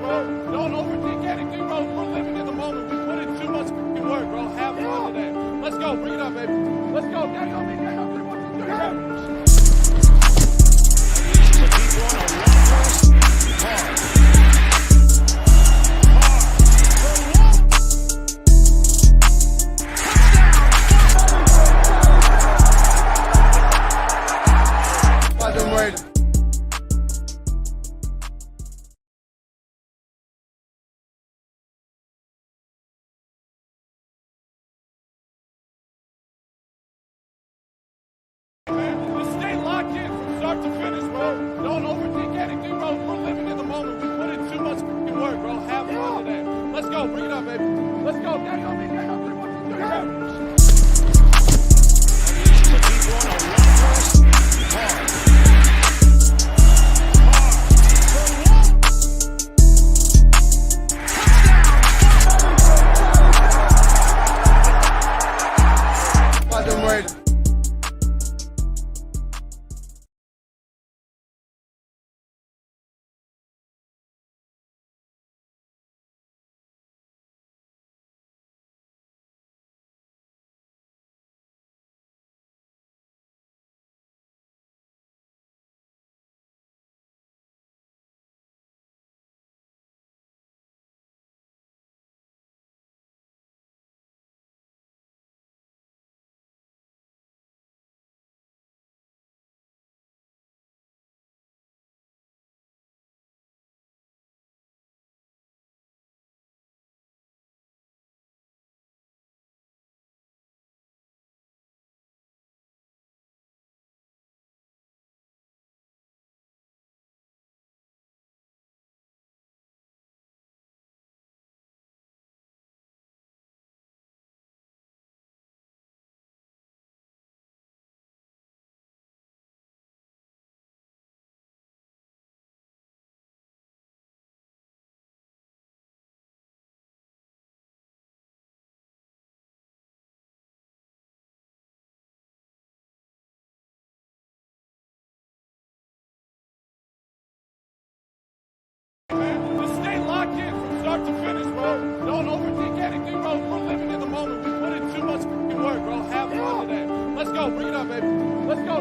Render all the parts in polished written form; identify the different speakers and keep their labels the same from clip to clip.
Speaker 1: bro. Don't overthink anything, bro. We're living in the moment. We put in too much work, bro. Have fun today. Let's go. Bring it up, baby. Let's go. Just stay locked in from start to finish, bro. Don't overthink anything, bro. We're living in the moment. We put in too much work, bro. Have fun today. Let's go. Bring it up, baby. Let's go. Just stay locked in from start to finish, bro. Don't overthink anything, bro. We're living in the moment. We put in too much work, bro. Have fun today. Let's go. Bring it up, baby. Let's go.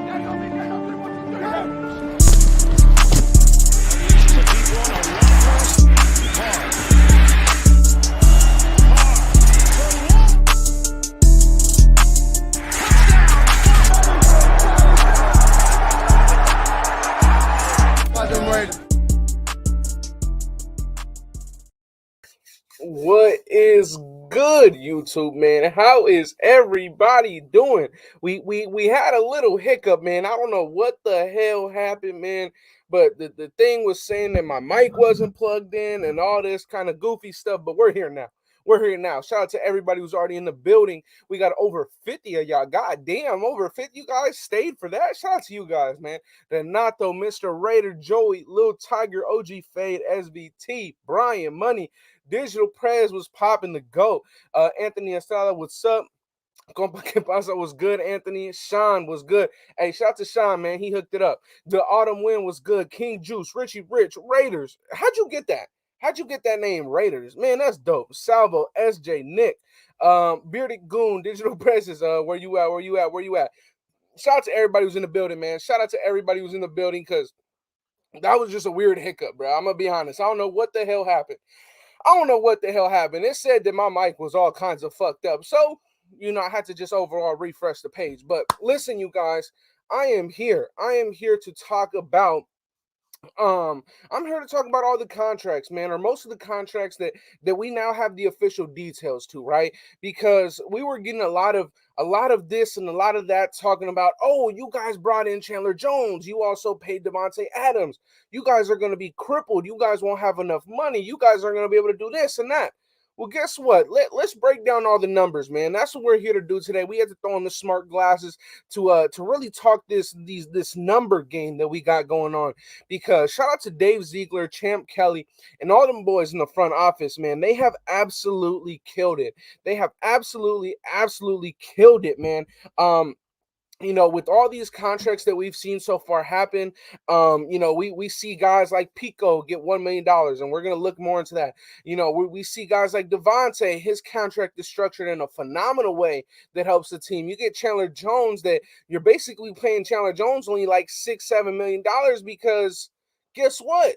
Speaker 2: What is good, YouTube, man? How is everybody doing? We had a little hiccup, man. I don't know what the hell happened, man. But the thing was saying that my mic wasn't plugged in and all this kind of goofy stuff. But we're here now. We're here now. Shout out to everybody who's already in the building. We got over 50 of y'all. God damn, over 50. You guys stayed for that. Shout out to you guys, man. Renato, Mr. Raider, Joey, Lil Tiger, OG Fade, SVT, Brian, Money, Digital Prez was popping the GOAT. Anthony Estrada, what's up? Compa que pasa was good, Anthony. Sean was good. Hey, shout out to Sean, man. He hooked it up. The Autumn Wind was good. King Juice, Richie Rich, Raiders. How'd you get that? How'd you get that name, Raiders? Man, that's dope. Salvo, SJ, Nick, Bearded Goon, Digital Presses. Where you at? Shout out to everybody who's in the building, man. Shout out to everybody who's in the building, because that was just a weird hiccup, bro. I'm gonna be honest. I don't know what the hell happened. It said that my mic was all kinds of fucked up. So, I had to just overall refresh the page. But listen, you guys, I am here. I am here to talk about I'm here to talk about all the contracts, man, or most of the contracts that we now have the official details to, right? Because we were getting a lot of this and a lot of that talking about, oh, you guys brought in Chandler Jones, you also paid Devontae Adams, you guys are going to be crippled, you guys won't have enough money, you guys are going to be able to do this and that. Well, guess what? Let's break down all the numbers, man. That's what we're here to do today. We had to throw on the smart glasses to really talk this number game that we got going on. Because shout out to Dave Ziegler, Champ Kelly, and all them boys in the front office, man. They have absolutely killed it. They have absolutely killed it, man. with all these contracts that we've seen so far happen, we see guys like Pico get $1 million, and we're gonna look more into that. We see guys like Devontae, his contract is structured in a phenomenal way that helps the team. You get Chandler Jones, that you're basically paying Chandler Jones only like $6-7 million because guess what?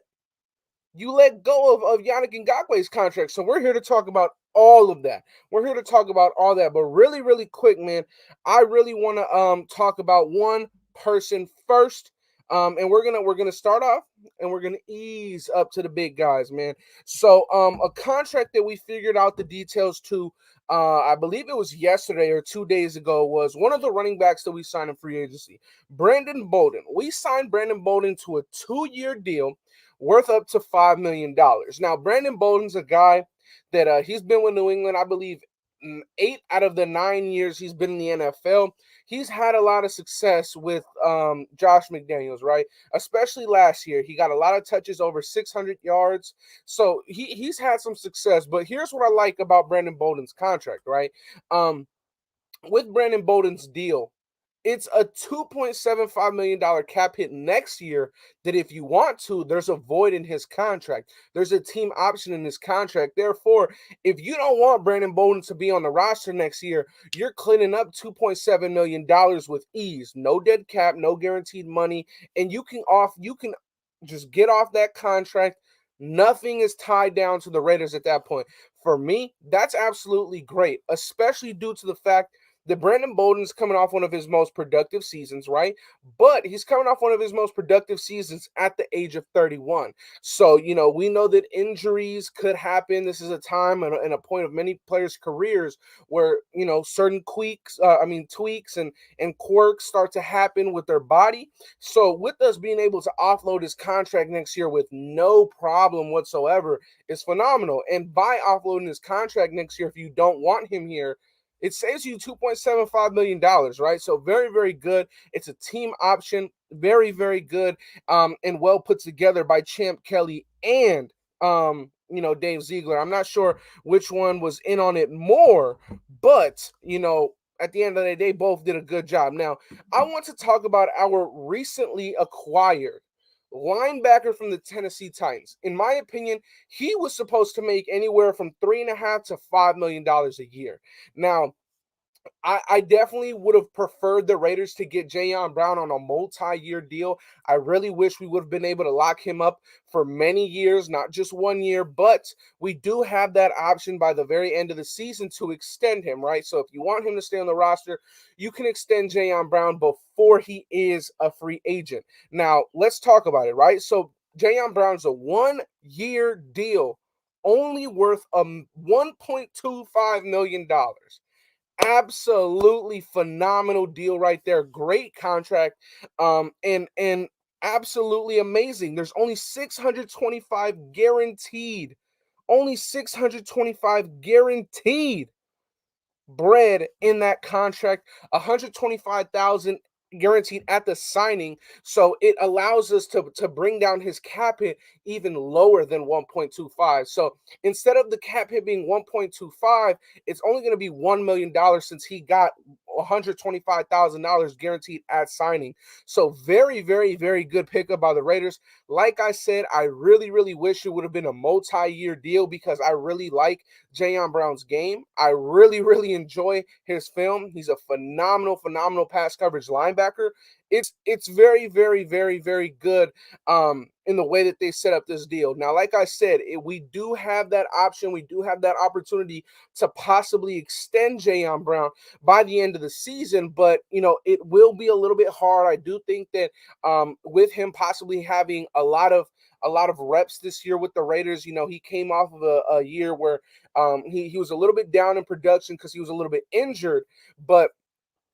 Speaker 2: You let go of Yannick Ngakwe's contract. So we're here to talk about all of that. We're here to talk about all that. But really, really quick, man, I really want to talk about one person first. And we're gonna start off and we're gonna ease up to the big guys, man. So a contract that we figured out the details to, I believe it was yesterday or 2 days ago, was one of the running backs that we signed in free agency, Brandon Bolden. We signed Brandon Bolden to a 2-year deal worth up to $5 million. Now, Brandon Bolden's a guy that he's been with New England, I believe, 8 out of the 9 years he's been in the NFL. He's had a lot of success with Josh McDaniels, right? Especially last year. He got a lot of touches, over 600 yards. So he's had some success. But here's what I like about Brandon Bolden's contract, right? With Brandon Bolden's deal, it's a $2.75 million cap hit next year that if you want to, there's a void in his contract. There's a team option in his contract. Therefore, if you don't want Brandon Bolden to be on the roster next year, you're cleaning up $2.7 million with ease. No dead cap, no guaranteed money, and you can just get off that contract. Nothing is tied down to the Raiders at that point. For me, that's absolutely great, especially due to the fact that Brandon Bolden's coming off one of his most productive seasons, right? But he's coming off one of his most productive seasons at the age of 31. So, we know that injuries could happen. This is a time and a point of many players' careers where, certain tweaks and quirks start to happen with their body. So with us being able to offload his contract next year with no problem whatsoever is phenomenal. And by offloading his contract next year, if you don't want him here, it saves you $2.75 million, right? So very, very good. It's a team option. Very, very good. And well put together by Champ Kelly and Dave Ziegler. I'm not sure which one was in on it more, but at the end of the day, they both did a good job. Now, I want to talk about our recently acquired linebacker from the Tennessee Titans. In my opinion, he was supposed to make anywhere from $3.5 to $5 million a year. Now, I definitely would have preferred the Raiders to get Jayon Brown on a multi-year deal. I really wish we would have been able to lock him up for many years, not just 1 year, but we do have that option by the very end of the season to extend him, right? So if you want him to stay on the roster, you can extend Jayon Brown before he is a free agent. Now, let's talk about it, right? So Jayon Brown's a 1-year deal, only worth $1.25 million. Absolutely phenomenal deal right there. Great contract. And absolutely amazing. There's only 625 guaranteed. Only 625 guaranteed bread in that contract. 125,000 guaranteed at the signing, so it allows us to bring down his cap hit even lower than 1.25. So instead of the cap hit being 1.25, it's only going to be $1 million since he got $125,000 guaranteed at signing. So very, very, very good pickup by the Raiders. Like I said, I really, really wish it would have been a multi-year deal because I really like Jayon Brown's game. I really, really enjoy his film. He's a phenomenal pass coverage linebacker. It's very, very, very, very good in the way that they set up this deal. Now, like I said, we do have that option. We do have that opportunity to possibly extend Jayon Brown by the end of the season, but it will be a little bit hard. I do think that with him possibly having a lot of reps this year with the Raiders, he came off of a year where he was a little bit down in production because he was a little bit injured, but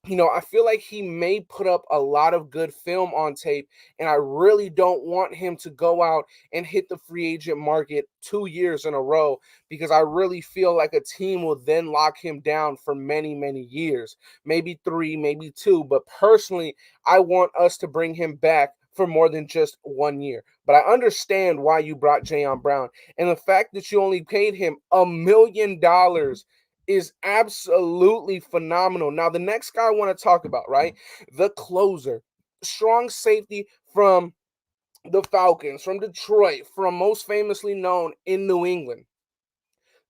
Speaker 2: I feel like he may put up a lot of good film on tape, and I really don't want him to go out and hit the free agent market 2 years in a row because I really feel like a team will then lock him down for many, many years, maybe 3, maybe 2. But personally, I want us to bring him back for more than just 1 year. But I understand why you brought Jayon Brown, and the fact that you only paid him $1 million is absolutely phenomenal. Now, the next guy I want to talk about, right? The closer, strong safety from the Falcons, from Detroit, from most famously known in New England.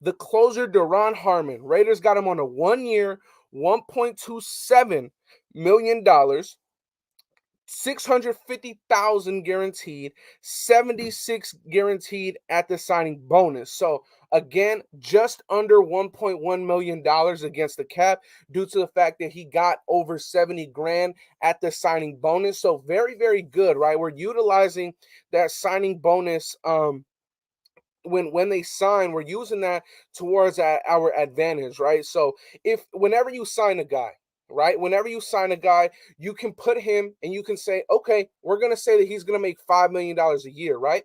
Speaker 2: The closer, Deron Harmon. Raiders got him on a 1 year, $1.27 million, 650,000 guaranteed, 76 guaranteed at the signing bonus. So again, just under $1.1 million against the cap due to the fact that he got over 70 grand at the signing bonus. So very, very good, right? We're utilizing that signing bonus when they sign, we're using that towards our advantage, right? So if whenever you sign a guy, right, whenever you sign a guy, you can put him and you can say, okay, we're gonna say that he's gonna make $5 million a year, right?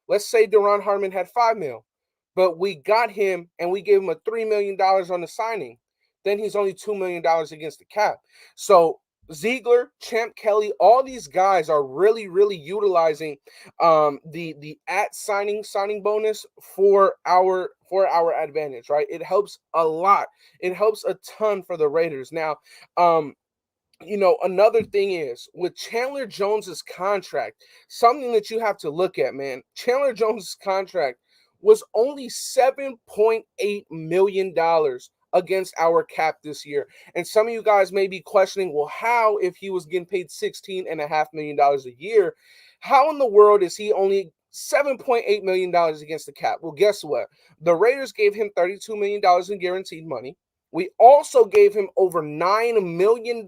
Speaker 2: Let's say Deron Harmon had 5 mil, but we got him and we gave him a $3 million on the signing. Then he's only $2 million against the cap. So Ziegler, Champ Kelly, all these guys are really, really utilizing the at signing bonus for our advantage, right? It helps a lot. It helps a ton for the Raiders. Now, um, another thing is with Chandler Jones's contract, something that you have to look at, man. Chandler Jones's contract was only $7.8 million against our cap this year. And some of you guys may be questioning, well, how, if he was getting paid $16.5 million a year, how in the world is he only $7.8 million against the cap? Well, guess what? The Raiders gave him $32 million in guaranteed money. We also gave him over $9 million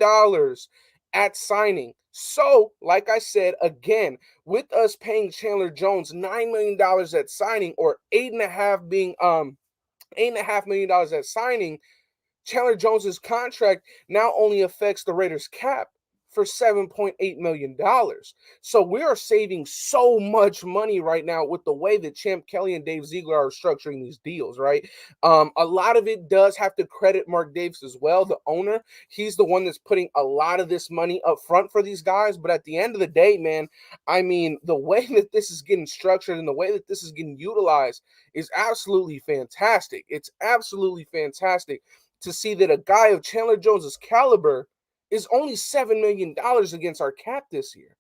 Speaker 2: at signing. So, like I said, again, with us paying Chandler Jones $9 million at signing, or $8.5 million at signing, Chandler Jones's contract now only affects the Raiders' cap for $7.8 million. So we are saving so much money right now with the way that Champ Kelly and Dave Ziegler are structuring these deals, right? A lot of it does have to credit Mark Davis as well, the owner. He's the one that's putting a lot of this money up front for these guys. But at the end of the day, man, I mean, the way that this is getting structured and the way that this is getting utilized is absolutely fantastic. It's absolutely fantastic to see that a guy of Chandler Jones's caliber is only $7 million against our cap this year.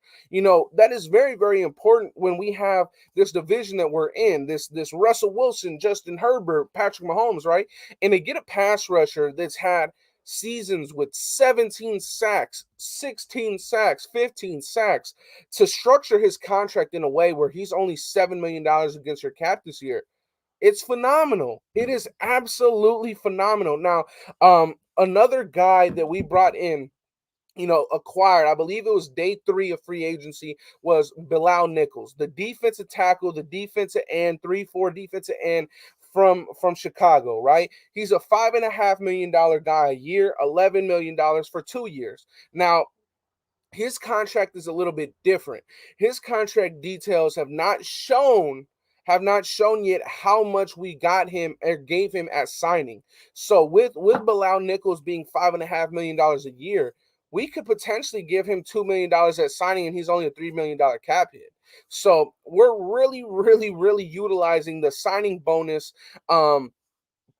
Speaker 2: That is very, very important when we have this division that we're in, this Russell Wilson, Justin Herbert, Patrick Mahomes, right? And to get a pass rusher that's had seasons with 17 sacks, 16 sacks, 15 sacks, to structure his contract in a way where he's only $7 million against your cap this year, it's phenomenal. It is absolutely phenomenal. Now, another guy that we brought in, acquired, I believe it was day 3 of free agency, was Bilal Nichols, the defensive tackle, the defensive end, 3-4 defensive end from Chicago, right? He's a $5.5 million guy a year, $11 million for 2 years. Now, his contract is a little bit different. His contract details have not shown yet how much we got him or gave him at signing. So with Bilal Nichols being $5.5 million a year, we could potentially give him $2 million at signing, and he's only a $3 million cap hit. So we're really, really, really utilizing the signing bonus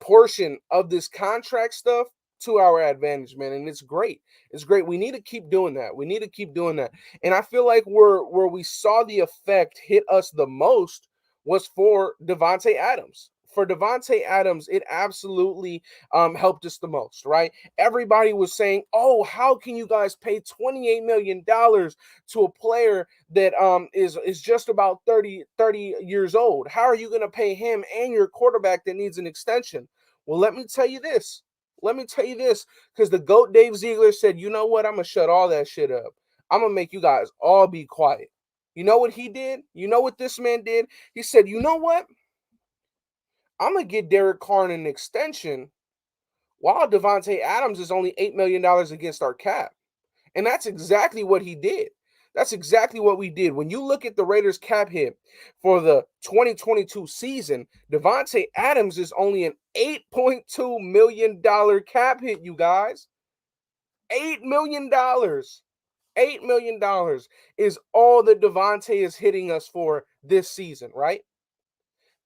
Speaker 2: portion of this contract stuff to our advantage, man. And it's great. It's great. We need to keep doing that. We need to keep doing that. And I feel like where we saw the effect hit us the most was for Davante Adams. For Davante Adams, it absolutely helped us the most, right? Everybody was saying, oh, how can you guys pay $28 million to a player that is just about 30 years old? How are you going to pay him and your quarterback that needs an extension? Well, let me tell you this. Because the GOAT Dave Ziegler said, you know what? I'm going to shut all that shit up. I'm going to make you guys all be quiet. You know what he did? You know what this man did? He said, you know what? I'm going to get Derek Carr an extension while Davante Adams is only $8 million against our cap. And that's exactly what he did. That's exactly what we did. When you look at the Raiders cap hit for the 2022 season, Davante Adams is only an $8.2 million cap hit, you guys. $8 million. $8 million is all that Davante is hitting us for this season, right?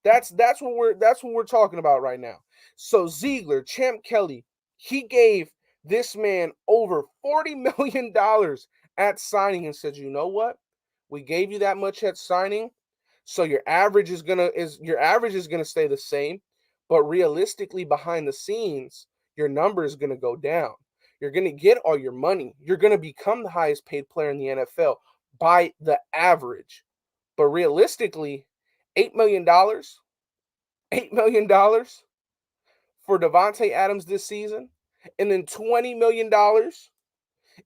Speaker 2: That's what we're talking about right now. So Ziegler, Champ Kelly, he gave this man over $40 million at signing and said, you know what? We gave you that much at signing, so your average is gonna stay the same, but realistically behind the scenes, your number is gonna go down. You're gonna get all your money. You're gonna become the highest paid player in the NFL by the average. But realistically, $8 million, $8 million for Devontae Adams this season, and then $20 million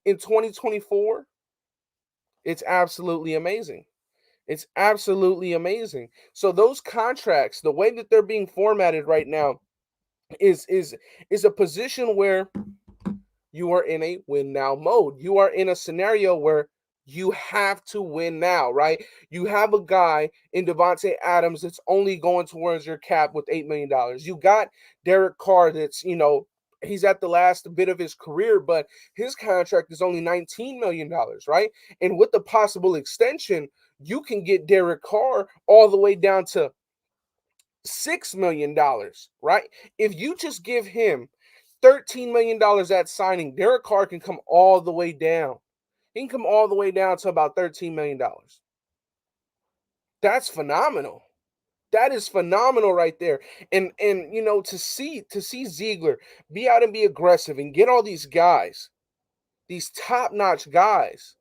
Speaker 2: in 2024. It's absolutely amazing. It's absolutely amazing. So those contracts, the way that they're being formatted right now, is a position where you are in a win now mode. You are in a scenario where you have to win now, right? You have a guy in Devontae Adams that's only going towards your cap with $8 million. You got Derek Carr that's, he's at the last bit of his career, but his contract is only $19 million, right? And with the possible extension, you can get Derek Carr all the way down to $6 million, right? If you just give him $13 million at signing, Derek Carr can come all the way down. He can come all the way down to about $13 million. That's phenomenal. That is phenomenal right there. And to see Ziegler be out and be aggressive and get all these guys, these top-notch guys,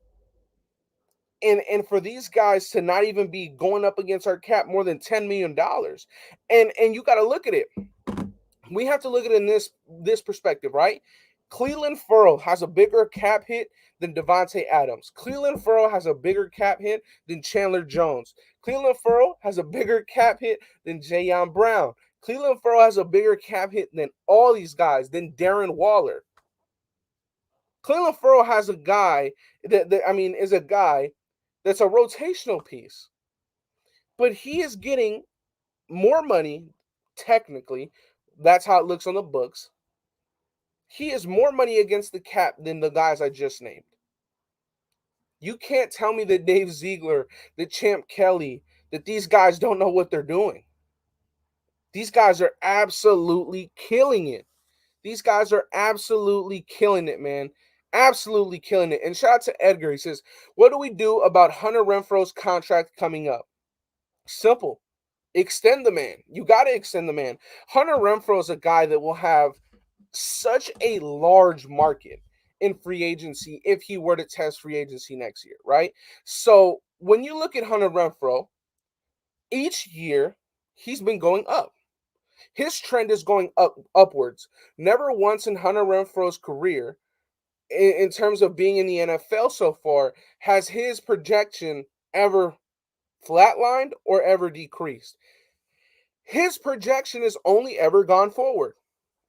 Speaker 2: and for these guys to not even be going up against our cap more than $10 million. And you got to look at it. We have to look at it in this perspective, right? Cleveland Furrow has a bigger cap hit than Devontae Adams. Cleveland Furrow has a bigger cap hit than Chandler Jones. Cleveland Furrow has a bigger cap hit than Jayon Brown. Cleveland Furrow has a bigger cap hit than all these guys, than Darren Waller. Cleveland Furrow has a guy is a guy that's a rotational piece. But he is getting more money, technically. That's how it looks on the books. He is more money against the cap than the guys I just named. You can't tell me that Dave Ziegler, that Champ Kelly, that these guys don't know what they're doing. These guys are absolutely killing it. These guys are absolutely killing it, man. Absolutely killing it. And shout out to Edgar. He says, what do we do about Hunter Renfro's contract coming up? Simple. Extend the man. You got to extend the man. Hunter Renfro is a guy that will have such a large market in free agency if he were to test free agency next year, right? So when you look at Hunter Renfro, each year he's been going up. His trend is going upwards. Never once in Hunter Renfro's career, in terms of being in the NFL so far, has his projection ever flatlined or ever decreased. His projection has only ever gone forward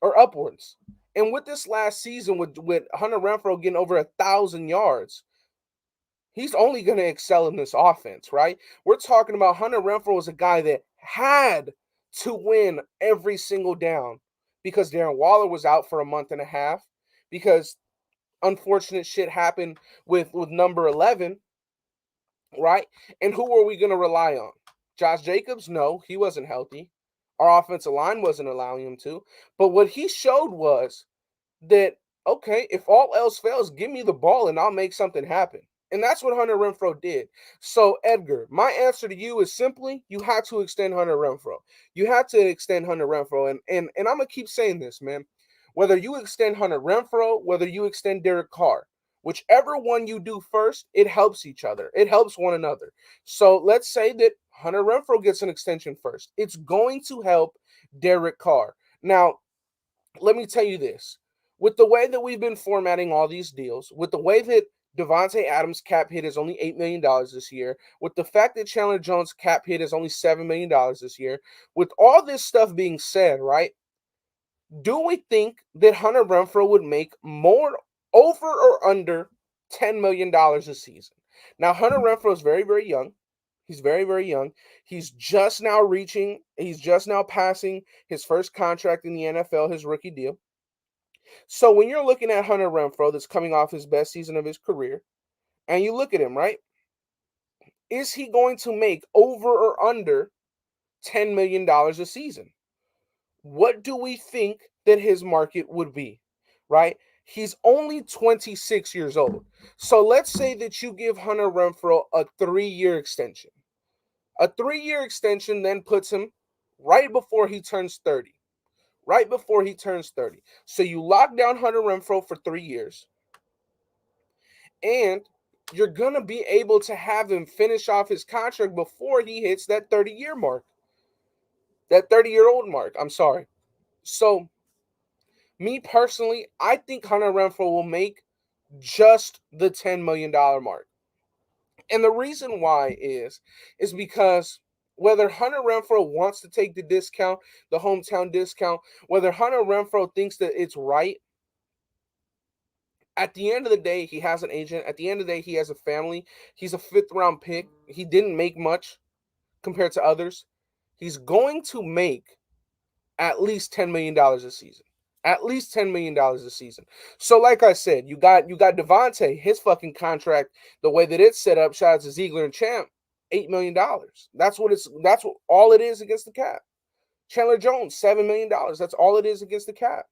Speaker 2: or upwards. And with this last season, with Hunter Renfro getting over 1,000 yards, he's only going to excel in this offense, right? We're talking about Hunter Renfro as a guy that had to win every single down because Darren Waller was out for a month and a half, because unfortunate shit happened with number 11, right? And who were we going to rely on? Josh Jacobs? No, he wasn't healthy. Our offensive line wasn't allowing him to. But what he showed was that, okay, if all else fails, give me the ball and I'll make something happen. And that's what Hunter Renfro did. So, Edgar, my answer to you is simply, you have to extend Hunter Renfro. You have to extend Hunter Renfro. And I'm going to keep saying this, man. Whether you extend Hunter Renfro, whether you extend Derek Carr, whichever one you do first, it helps each other. It helps one another. So let's say that Hunter Renfro gets an extension first. It's going to help Derek Carr. Now, let me tell you this. With the way that we've been formatting all these deals, with the way that Devontae Adams' cap hit is only $8 million this year, with the fact that Chandler Jones' cap hit is only $7 million this year, with all this stuff being said, right, do we think that Hunter Renfro would make more, over or under $10 million a season? Now, Hunter Renfro is very, very young. He's very, very young. He's just now passing his first contract in the NFL, his rookie deal. So when you're looking at Hunter Renfro, that's coming off his best season of his career, and you look at him, right? Is he going to make over or under $10 million a season. What do we think that his market would be, right? He's only 26 years old. So let's say that you give Hunter Renfrow a 3-year extension. A 3-year extension then puts him right before he turns 30. Right before he turns 30. So you lock down Hunter Renfrow for 3 years. And you're going to be able to have him finish off his contract before he hits that 30-year mark. That 30-year-old mark, I'm sorry. So, me personally, I think Hunter Renfrow will make just the $10 million mark. And the reason why is because whether Hunter Renfrow wants to take the discount, the hometown discount, whether Hunter Renfrow thinks that it's right, at the end of the day, he has an agent. At the end of the day, he has a family. He's a 5th-round pick. He didn't make much compared to others. He's going to make at least $10 million a season. At least $10 million a season. So, like I said, you got Devontae, his fucking contract, the way that it's set up, shout out to Ziegler and Champ, $8 million. That's what all it is against the cap. Chandler Jones, $7 million. That's all it is against the cap.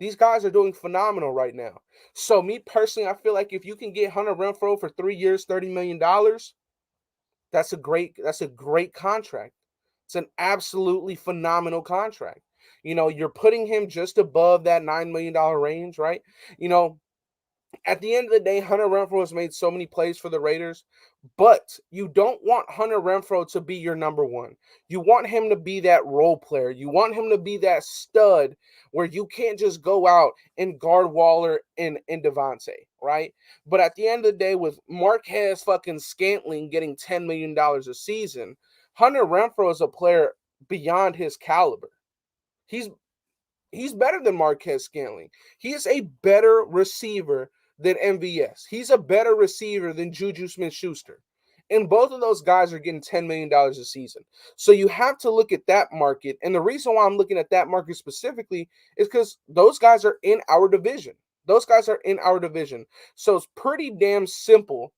Speaker 2: These guys are doing phenomenal right now. So, me personally, I feel like if you can get Hunter Renfrow for 3 years, $30 million, that's a great contract. It's an absolutely phenomenal contract. You're putting him just above that $9 million range, right? At the end of the day, Hunter Renfrow has made so many plays for the Raiders, but you don't want Hunter Renfrow to be your number one. You want him to be that role player. You want him to be that stud where you can't just go out and guard Waller and Devontae, right? But at the end of the day, with Marquez fucking Scantling getting $10 million a season, Hunter Renfrow is a player beyond his caliber. He's better than Marquez Scantling. He is a better receiver than MVS. He's a better receiver than Juju Smith-Schuster. And both of those guys are getting $10 million a season. So you have to look at that market. And the reason why I'm looking at that market specifically is because those guys are in our division. So it's pretty damn simple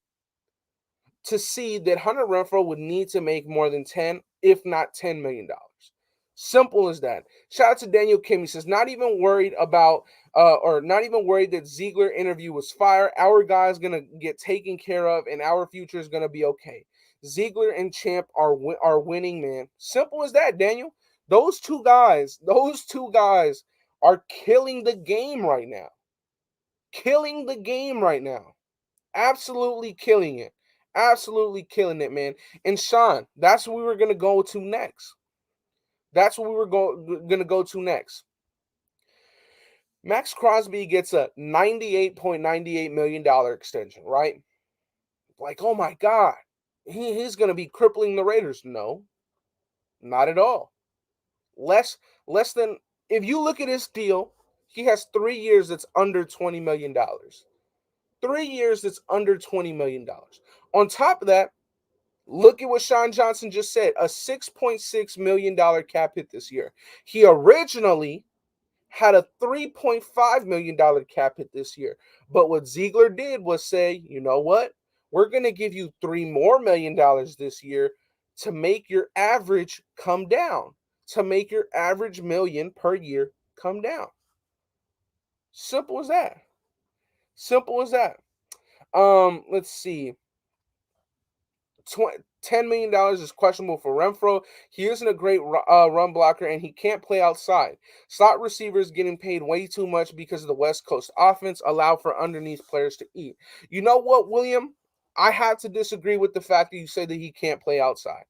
Speaker 2: to see that Hunter Renfrow would need to make more than 10, if not $10 million. Simple as that. Shout out to Daniel Kim. He says, not even worried that Ziegler interview was fire. Our guy's going to get taken care of and our future is going to be okay. Ziegler and Champ are winning, man. Simple as that, Daniel. Those two guys are killing the game right now. Absolutely killing it. Absolutely killing it, man. And Sean, that's what we were going to go to next. Max Crosby gets a $98.98 million extension, right? Like, oh my God, he's going to be crippling the Raiders. No, not at all. Less than, if you look at his deal, he has 3 years that's under $20 million. 3 years that's under $20 million. On top of that, look at what Sean Johnson just said, a $6.6 million cap hit this year. He originally had a $3.5 million cap hit this year. But what Ziegler did was say, you know what? We're going to give you $3 more million this year to make your average come down, to make your average million per year come down. Simple as that. Let's see. $10 million is questionable for Renfrow. He isn't a great run blocker, and he can't play outside. Slot receivers getting paid way too much because of the West Coast offense allow for underneath players to eat. You know what, William? I have to disagree with the fact that you say that he can't play outside.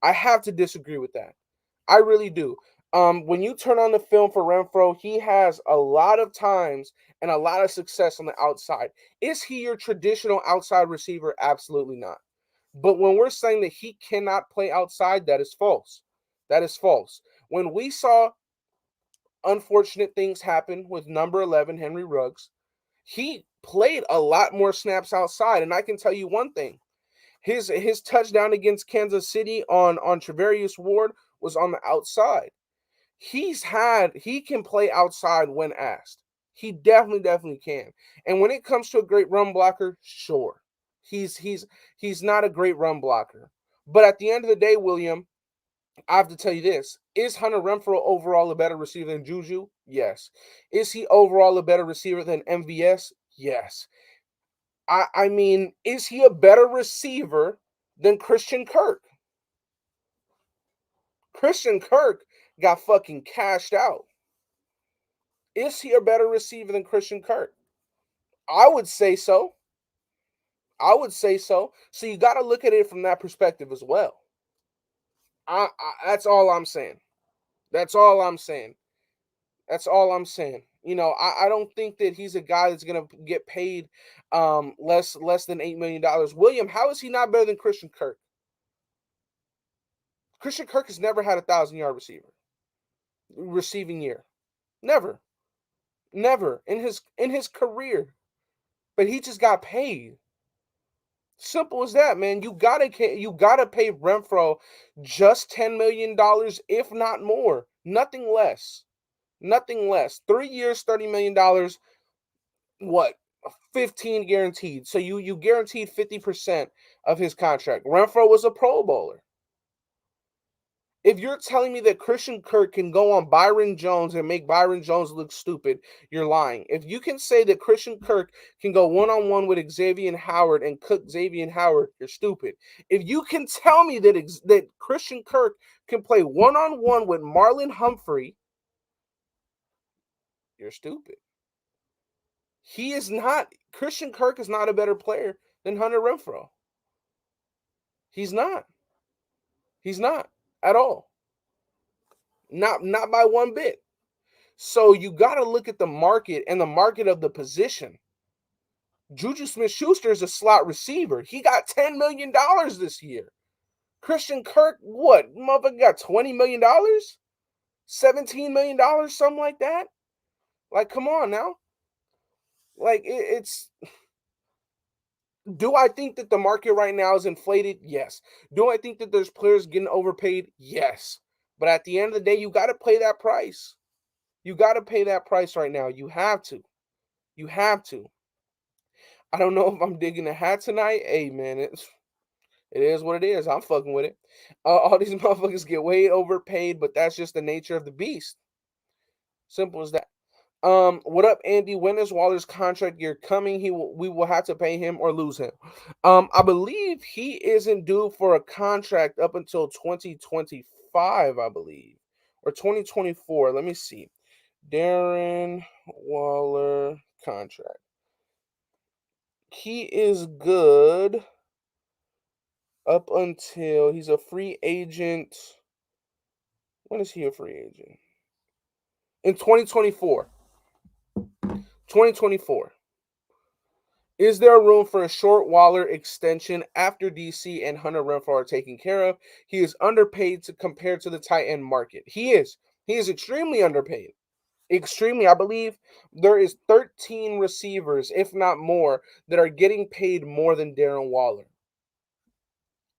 Speaker 2: I have to disagree with that. I really do. When you turn on the film for Renfrow, he has a lot of times and a lot of success on the outside. Is he your traditional outside receiver? Absolutely not. But when we're saying that he cannot play outside, that is false. When we saw unfortunate things happen with number 11, Henry Ruggs, he played a lot more snaps outside. And I can tell you one thing. His touchdown against Kansas City on Trevarius Ward was on the outside. He can play outside when asked. He definitely can. And when it comes to a great run blocker, sure. He's not a great run blocker. But at the end of the day, William, I have to tell you this. Is Hunter Renfrow overall a better receiver than Juju? Yes. Is he overall a better receiver than MVS? Yes. I mean, is he a better receiver than Christian Kirk? Christian Kirk got fucking cashed out. Is he a better receiver than Christian Kirk? I would say so. I would say so. So you got to look at it from that perspective as well. That's all I'm saying. That's all I'm saying. That's all I'm saying. You know, I don't think that he's a guy that's gonna get paid less than $8 million. William, how is he not better than Christian Kirk? Christian Kirk has never had 1,000-yard receiving year. Never. Never in his career. But he just got paid. Simple as that, man. You gotta pay Renfro just $10 million, if not more. Nothing less. Nothing less. 3 years, $30 million. What? 15 guaranteed. So you guaranteed 50% of his contract. Renfro was a Pro Bowler. If you're telling me that Christian Kirk can go on Byron Jones and make Byron Jones look stupid, you're lying. If you can say that Christian Kirk can go one-on-one with Xavier Howard and cook Xavier Howard, you're stupid. If you can tell me that Christian Kirk can play one-on-one with Marlon Humphrey, you're stupid. Christian Kirk is not a better player than Hunter Renfrow. He's not. He's not at all. Not by one bit. So you got to look at the market and the market of the position. Juju Smith-Schuster is a slot receiver. He got $10 million this year. Christian Kirk, what? Motherfucker got $20 million? $17 million? Something like that? Like, come on now. Like, it's... Do I think that the market right now is inflated? Yes. Do I think that there's players getting overpaid? Yes. But at the end of the day, you got to pay that price. You got to pay that price right now. You have to. You have to. I don't know if I'm digging the hat tonight. Hey, man, it is what it is. I'm fucking with it. All these motherfuckers get way overpaid, but that's just the nature of the beast. Simple as that. What up, Andy? When is Waller's contract year coming? We will have to pay him or lose him. I believe he isn't due for a contract up until 2025, I believe, or 2024. Let me see. Darren Waller contract. He is good up until he's a free agent. When is he a free agent? In 2024. 2024. Is there room for a short Waller extension after DC and Hunter Renfrow are taken care of? He is underpaid compared to the tight end market. He is. He is extremely underpaid. Extremely. I believe there is 13 receivers, if not more, that are getting paid more than Darren Waller.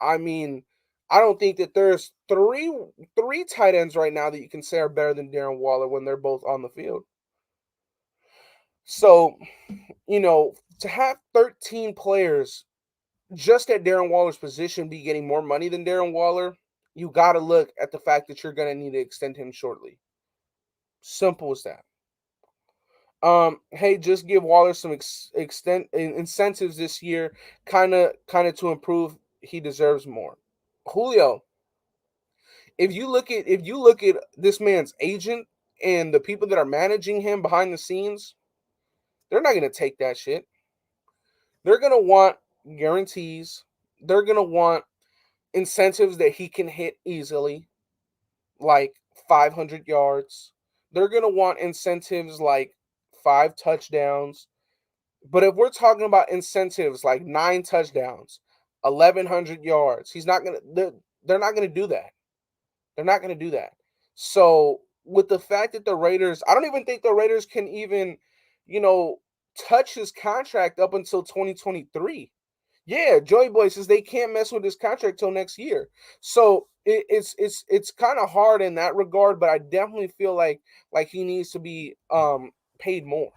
Speaker 2: I mean, I don't think that there's three tight ends right now that you can say are better than Darren Waller when they're both on the field. So, you know, to have 13 players just at Darren Waller's position be getting more money than Darren Waller, you got to look at the fact that you're going to need to extend him shortly. Simple as that. Hey, just give Waller some incentives this year, kind of to improve. He deserves more. Julio, if you look at this man's agent and the people that are managing him behind the scenes, they're not going to take that shit. They're going to want guarantees. They're going to want incentives that he can hit easily, like 500 yards. They're going to want incentives like 5 touchdowns. But if we're talking about incentives like 9 touchdowns, 1,100 yards, they're not going to do that. They're not going to do that. So with the fact that the Raiders, I don't even think the Raiders can even, touch his contract up until 2023. Yeah, Joey Boy says they can't mess with his contract till next year. So it's kind of hard in that regard, but I definitely feel like he needs to be paid more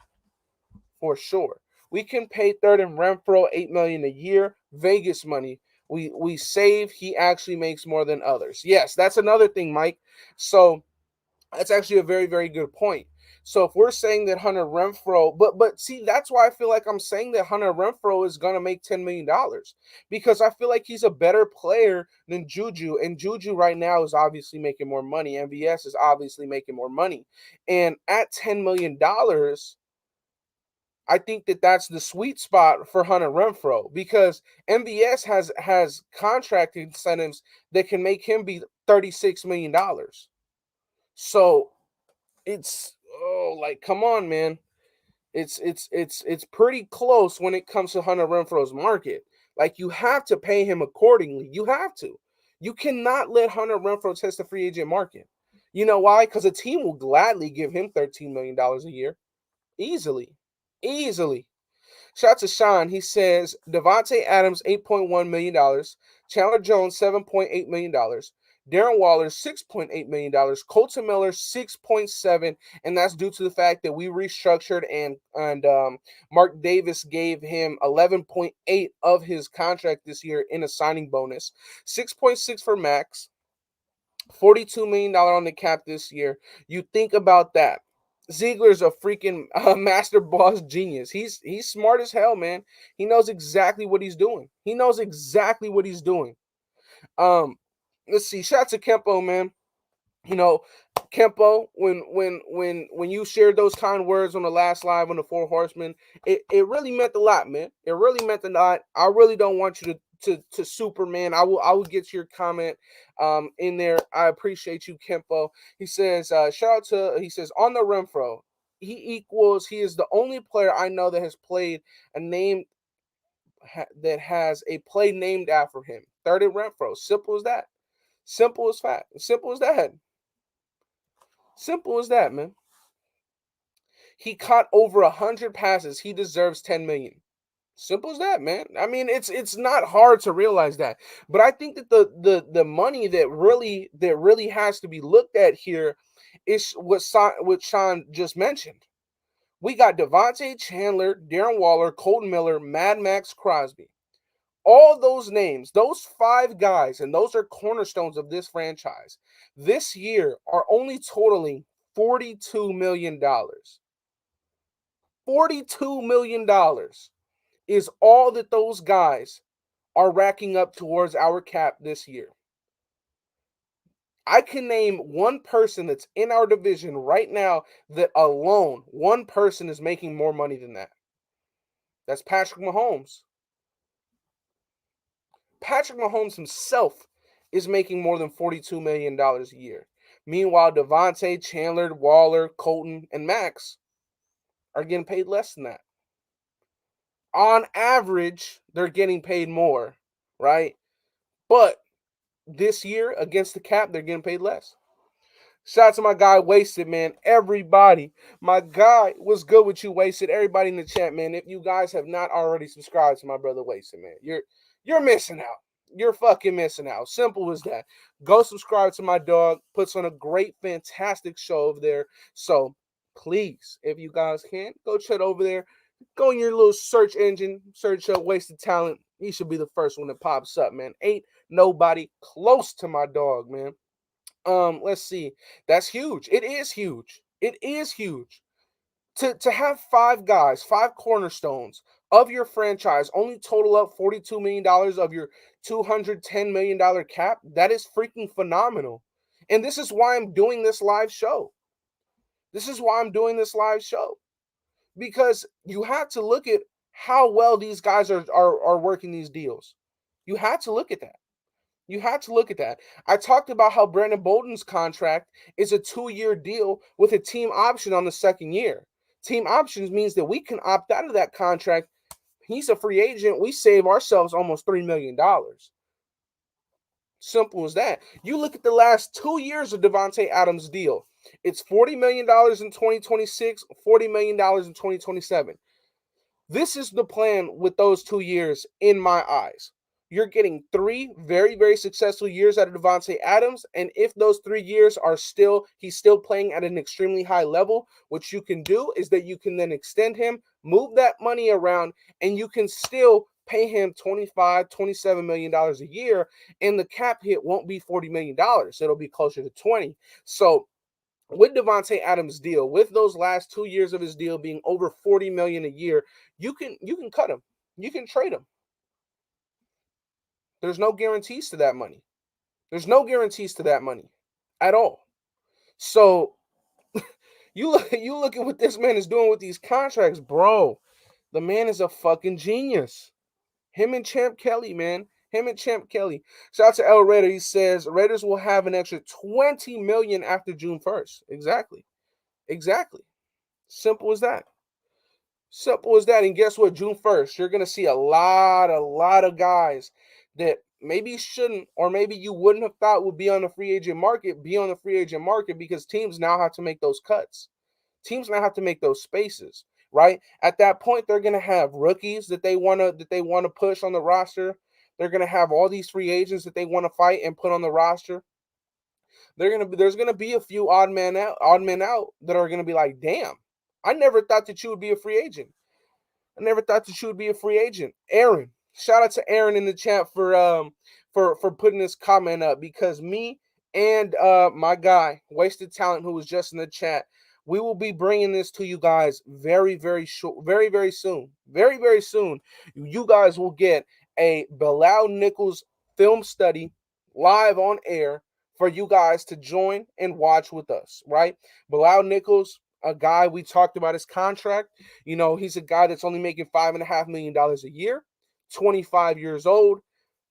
Speaker 2: for sure. We can pay Third and Renfrow $8 million a year, Vegas money. We save, he actually makes more than others. Yes, that's another thing, Mike. So that's actually a very, very good point. So if we're saying that Hunter Renfrow, but see, that's why I feel like I'm saying that Hunter Renfrow is gonna make $10 million, because I feel like he's a better player than Juju, and Juju right now is obviously making more money. MVS is obviously making more money, and at $10 million, I think that that's the sweet spot for Hunter Renfrow, because MVS has contract incentives that can make him be $36 million. So it's, oh, like, come on, man. It's pretty close when it comes to Hunter Renfro's market. Like, you have to pay him accordingly. You have to. You cannot let Hunter Renfro test the free agent market. You know why? Because a team will gladly give him $13 million a year. Easily. Easily. Shout out to Sean. He says Devontae Adams, $8.1 million. Chandler Jones, $7.8 million. Darren Waller, $6.8 million. Colton Miller, 6.7, and that's due to the fact that we restructured and Mark Davis gave him 11.8 of his contract this year in a signing bonus. 6.6 for Max. $42 million on the cap this year. You think about that. Ziegler's a freaking master boss genius. He's smart as hell, man. He knows exactly what he's doing. He knows exactly what he's doing. Let's see. Shout out to Kempo, man. You know, Kempo, when you shared those kind words on the last live on the Four Horsemen, it really meant a lot, man. It really meant a lot. I really don't want you to Superman. I will get to your comment in there. I appreciate you, Kempo. He says, shout out to, he says, on the Renfro, he is the only player I know that has played a name that has a play named after him. Third at Renfro. Simple as that. Simple as fact. Simple as that. Simple as that, man. He caught over 100 passes. He deserves $10 million. Simple as that, man. I mean, it's not hard to realize that. But I think that the money that really has to be looked at here is what Sean just mentioned. We got Devontae, Chandler, Darren Waller, Colton Miller, Mad Max Crosby. All those names, those 5 guys, and those are cornerstones of this franchise, this year are only totaling $42 million. $42 million is all that those guys are racking up towards our cap this year. I can name one person that's in our division right now that alone, one person is making more money than that. That's Patrick Mahomes. Patrick Mahomes himself is making more than $42 million a year. Meanwhile, Devontae, Chandler, Waller, Colton, and Max are getting paid less than that. On average, they're getting paid more, right? But this year, against the cap, they're getting paid less. Shout out to my guy, Wasted, man. Everybody, my guy, what's good with you, Wasted? Everybody in the chat, man. If you guys have not already subscribed to my brother, Wasted, man, you're missing out. You're fucking missing out. Simple as that. Go subscribe to my dog. Puts on a great, fantastic show over there. So please, if you guys can, go check over there. Go in your little search engine, search up Wasted Talent. He should be the first one that pops up, man. Ain't nobody close to my dog, man. Let's see. That's huge. It is huge. It is huge. To have 5 guys, 5 cornerstones of your franchise only total up $42 million of your $210 million cap, that is freaking phenomenal. And this is why I'm doing this live show. This is why I'm doing this live show. Because you have to look at how well these guys are working these deals. You have to look at that. You have to look at that. I talked about how Brandon Bolden's contract is a 2-year deal with a team option on the second year. Team options means that we can opt out of that contract. He's a free agent. We save ourselves almost $3 million. Simple as that. You look at the last 2 years of Devontae Adams' deal. It's $40 million in 2026, $40 million in 2027. This is the plan with those 2 years in my eyes. You're getting 3 very, very successful years out of Devontae Adams. And if those 3 years are he's still playing at an extremely high level, what you can do is that you can then extend him, move that money around, and you can still pay him $25, $27 million a year, and the cap hit won't be $40 million. It'll be closer to 20. So with Devontae Adams' deal, with those last 2 years of his deal being over $40 million a year, you can cut him. You can trade him. There's no guarantees to that money. There's no guarantees to that money at all. So you look at what this man is doing with these contracts, bro. The man is a fucking genius. Him and Champ Kelly, man. Him and Champ Kelly. Shout out to El Raider. He says Raiders will have an extra $20 million after June 1st. Exactly. Simple as that. Simple as that. And guess what? June 1st, you're gonna see a lot of guys that maybe shouldn't, or maybe you wouldn't have thought would be on the free agent market, because teams now have to make those cuts. Teams now have to make those spaces, right? At that point, they're gonna have rookies that they wanna push on the roster. They're gonna have all these free agents that they want to fight and put on the roster. There's gonna be a few odd men out that are gonna be like, damn, I never thought that you would be a free agent. Aaron, shout out to Aaron in the chat for putting this comment up, because me and my guy Wasted Talent, who was just in the chat, we will be bringing this to you guys very soon. Very soon. You guys will get a Bilal Nichols film study live on air for you guys to join and watch with us, right? Bilal Nichols, a guy, we talked about his contract. You know, he's a guy that's only making $5.5 million a year, 25 years old,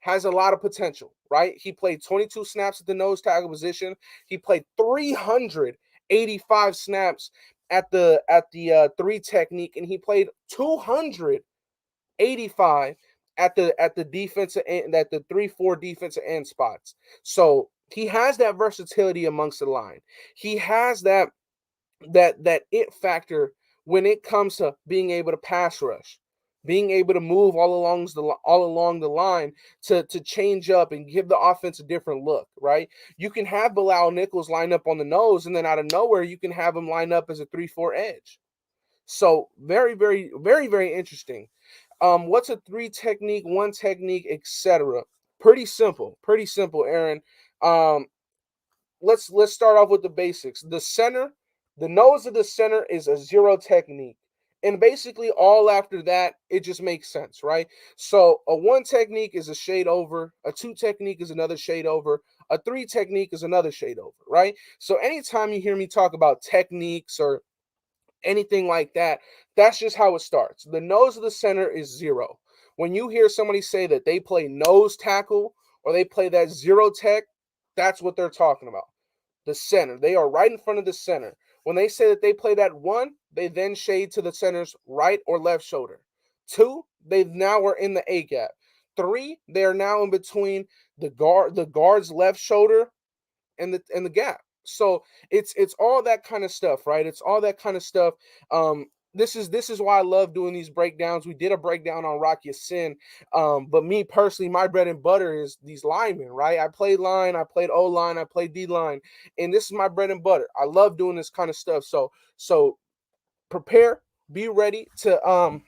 Speaker 2: has a lot of potential, right? He played 22 snaps at the nose tackle position. He played 385 snaps at the 3 technique, and he played 285 at the defensive end, at the 3-4 defensive end spots. So he has that versatility amongst the line. He has that it factor when it comes to being able to pass rush, being able to move all along the line to change up and give the offense a different look, right? You can have Bilal Nichols line up on the nose, and then out of nowhere, you can have him line up as a 3-4 edge. So very interesting. What's a 3 technique, 1 technique, etc.? Pretty simple, Aaron. Let's start off with the basics. The center, the nose of the center is a 0 technique. And basically all after that, it just makes sense, right? So a 1 technique is a shade over, a 2 technique is another shade over, a 3 technique is another shade over, right? So anytime you hear me talk about techniques or anything like that, that's just how it starts. The nose of the center is 0. When you hear somebody say that they play nose tackle or they play that 0 tech, that's what they're talking about. The center. They are right in front of the center. When they say that they play that 1, they then shade to the center's right or left shoulder. 2, they now are in the A gap. 3, they are now in between the guard's left shoulder and the gap. So it's all that kind of stuff, right? It's all that kind of stuff. This is why I love doing these breakdowns. We did a breakdown on Rocky Sin, but me personally, my bread and butter is these linemen, right? I played line, I played O-line, I played D-line, and this is my bread and butter. I love doing this kind of stuff. So prepare, be ready to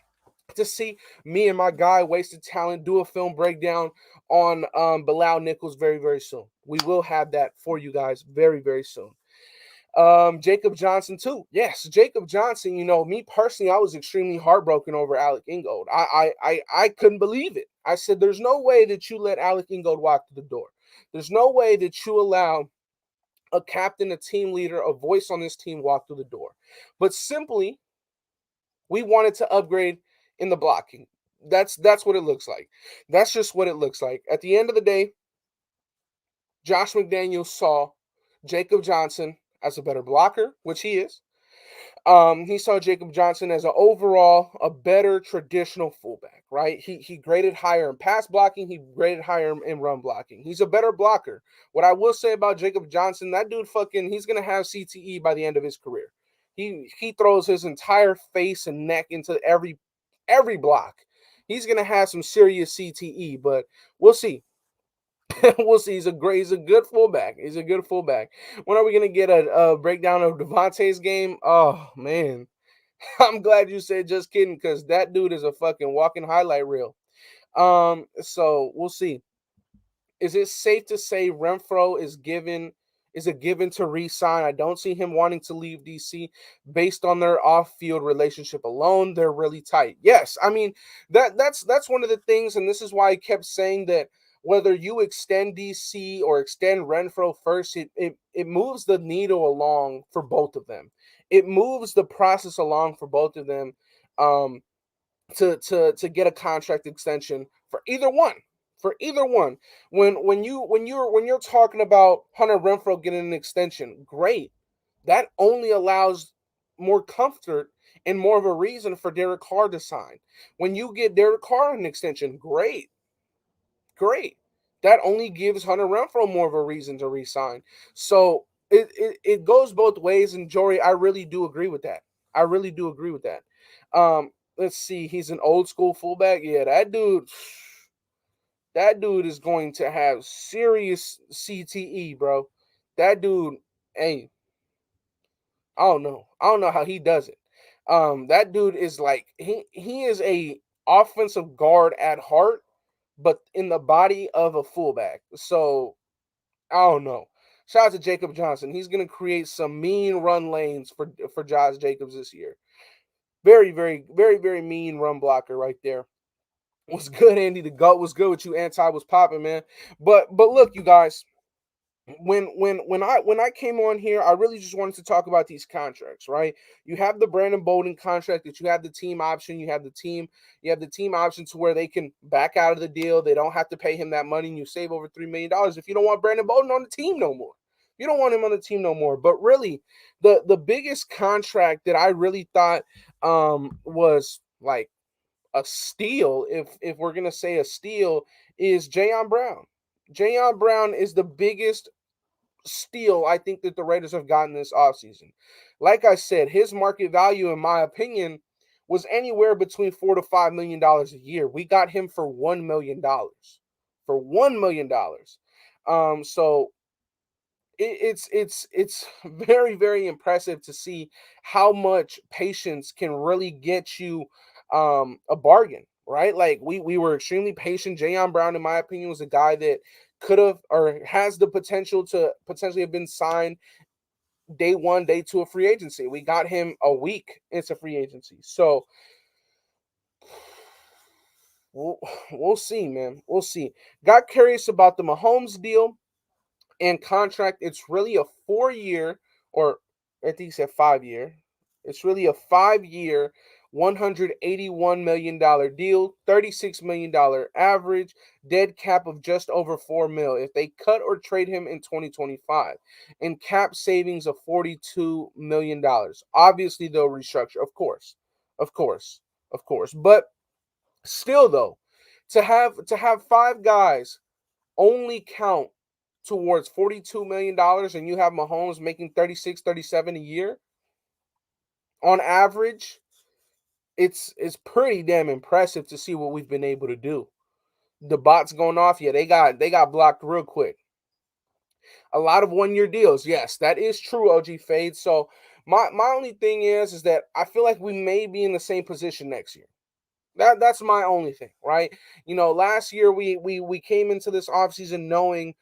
Speaker 2: see me and my guy Wasted Talent do a film breakdown on Bilal Nichols very soon. We will have that for you guys very soon. Jacob Johnson too. Yes, Jacob Johnson. You know, me personally, I was extremely heartbroken over Alec Ingold. I couldn't believe it. I said, there's no way that you let Alec Ingold walk through the door. There's no way that you allow a captain, a team leader, a voice on this team walk through the door. But simply, we wanted to upgrade in the blocking. That's what it looks like. That's just what it looks like. At the end of the day, Josh McDaniels saw Jacob Johnson as a better blocker, which he is. He saw Jacob Johnson as a better traditional fullback, right? He graded higher in pass blocking. He graded higher in run blocking. He's a better blocker. What I will say about Jacob Johnson, that dude he's going to have CTE by the end of his career. He throws his entire face and neck into every block. He's going to have some serious CTE, but we'll see. We'll see. He's a good fullback. When are we going to get a breakdown of Devontae's game? Oh, man. I'm glad you said just kidding, because that dude is a fucking walking highlight reel. So we'll see. Is it safe to say Renfro is a given to re-sign? I don't see him wanting to leave DC based on their off-field relationship alone. They're really tight. Yes, I mean that's one of the things, and this is why I kept saying that whether you extend DC or extend Renfro first, it moves the needle along for both of them. It moves the process along for both of them. Um, to get a contract extension for either one. For either one. When you're talking about Hunter Renfro getting an extension, great. That only allows more comfort and more of a reason for Derek Carr to sign. When you get Derek Carr an extension, great. Great. That only gives Hunter Renfro more of a reason to resign. So it goes both ways, and Jory, I really do agree with that. I really do agree with that. Let's see, he's an old school fullback. Yeah, that dude is going to have serious CTE, bro. That dude, hey, I don't know how he does it. That dude is like he is a offensive guard at heart, but in the body of a fullback. So I don't know. Shout out to Jacob Johnson. He's gonna create some mean run lanes for Josh Jacobs this year. Very, very, very, very mean run blocker right there. Was good, Andy. The gut was good with you. Anti was popping, man. But look, you guys, when I came on here, I really just wanted to talk about these contracts, right? You have the Brandon Bolden contract that you have the team option, you have the team option to where they can back out of the deal. They don't have to pay him that money, and you save over $3 million if you don't want Brandon Bolden on the team no more. You don't want him on the team no more. But really, the biggest contract that I really thought was like a steal, if we're gonna say a steal, is Jayon Brown. Jayon Brown is the biggest steal I think that the Raiders have gotten this offseason. Like I said, his market value, in my opinion, was anywhere between $4 to $5 million a year. We got him for $1 million. For $1 million. So it's very, very impressive to see how much patience can really get you a bargain, right? Like we were extremely patient. Jayon Brown, in my opinion, was a guy that could have or has the potential to potentially have been signed day one, day two of free agency. We got him a week into free agency. So we'll, we'll see, man. We'll see. Got curious about the Mahomes deal and contract. It's really a 4 year, or I think he said 5 year. It's really a 5 year, $181 million deal, $36 million average, dead cap of just over 4 mil if they cut or trade him in 2025, and cap savings of $42 million. Obviously, they'll restructure, of course, of course. But still, though, to have five guys only count towards $42 million, and you have Mahomes making 36, 37 a year on average, it's pretty damn impressive to see what we've been able to do. The bots going off, yeah, they got blocked real quick. A lot of 1 year deals, yes, that is true, OG Fade. So my only thing is that I feel like we may be in the same position next year. That's my only thing, right? Last year we came into this offseason knowing,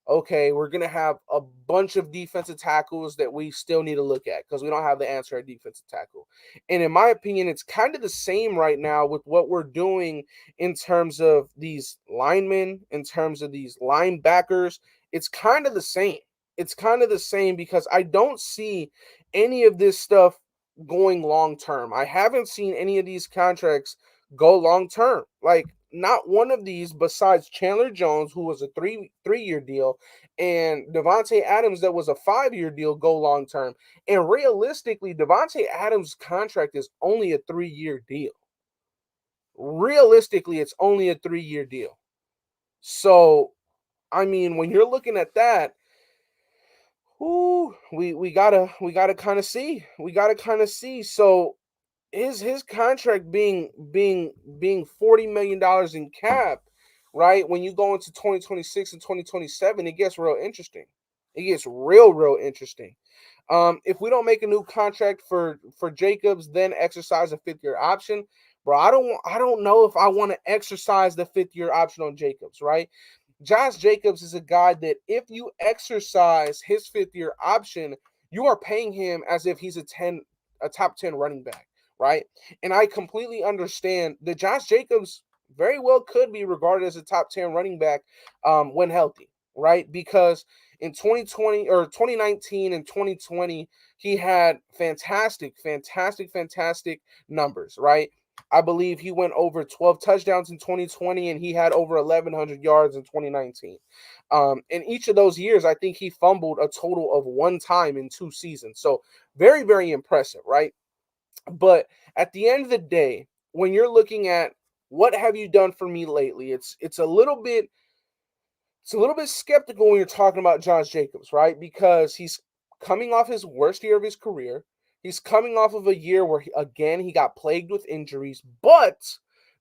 Speaker 2: okay, we're going to have a bunch of defensive tackles that we still need to look at because we don't have the answer at defensive tackle. And in my opinion, it's kind of the same right now with what we're doing in terms of these linemen, in terms of these linebackers. It's kind of the same. It's kind of the same because I don't see any of this stuff going long term. I haven't seen any of these contracts go long term. Like, not one of these besides Chandler Jones, who was a three-year deal, and Devontae Adams, that was a 5-year deal, go long term. And realistically, Devontae Adams' contract is only a 3-year deal. Realistically, it's only a 3-year deal. So, I mean, when you're looking at that, we gotta kind of see. We gotta kind of see. So his contract being $40 million in cap, right? When you go into 2026 and 2027, it gets real interesting. It gets real interesting. If we don't make a new contract for Jacobs, then exercise a 5th-year option, bro, I don't know if I want to exercise the 5th-year option on Jacobs, right? Josh Jacobs is a guy that if you exercise his 5th-year option, you are paying him as if he's a top 10 running back, right? And I completely understand that Josh Jacobs very well could be regarded as a top 10 running back when healthy, right? Because in 2020 or 2019 and 2020, he had fantastic numbers, right? I believe he went over 12 touchdowns in 2020 and he had over 1,100 yards in 2019. In each of those years, I think he fumbled a total of 1 time in 2 seasons. So very impressive, right? But at the end of the day, when you're looking at what have you done for me lately, it's a little bit skeptical when you're talking about Josh Jacobs, right? Because he's coming off his worst year of his career. He's coming off of a year where he got plagued with injuries. But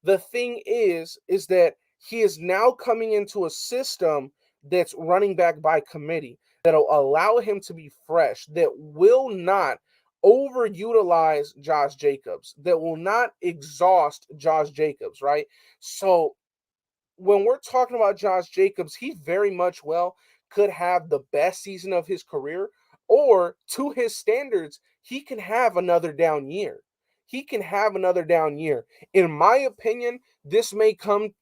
Speaker 2: the thing is that he is now coming into a system that's running back by committee that'll allow him to be fresh, that will not overutilize Josh Jacobs, that will not exhaust Josh Jacobs, right? So when we're talking about Josh Jacobs, he very much well could have the best season of his career, or to his standards, he can have another down year. He can have another down year. In my opinion, this may come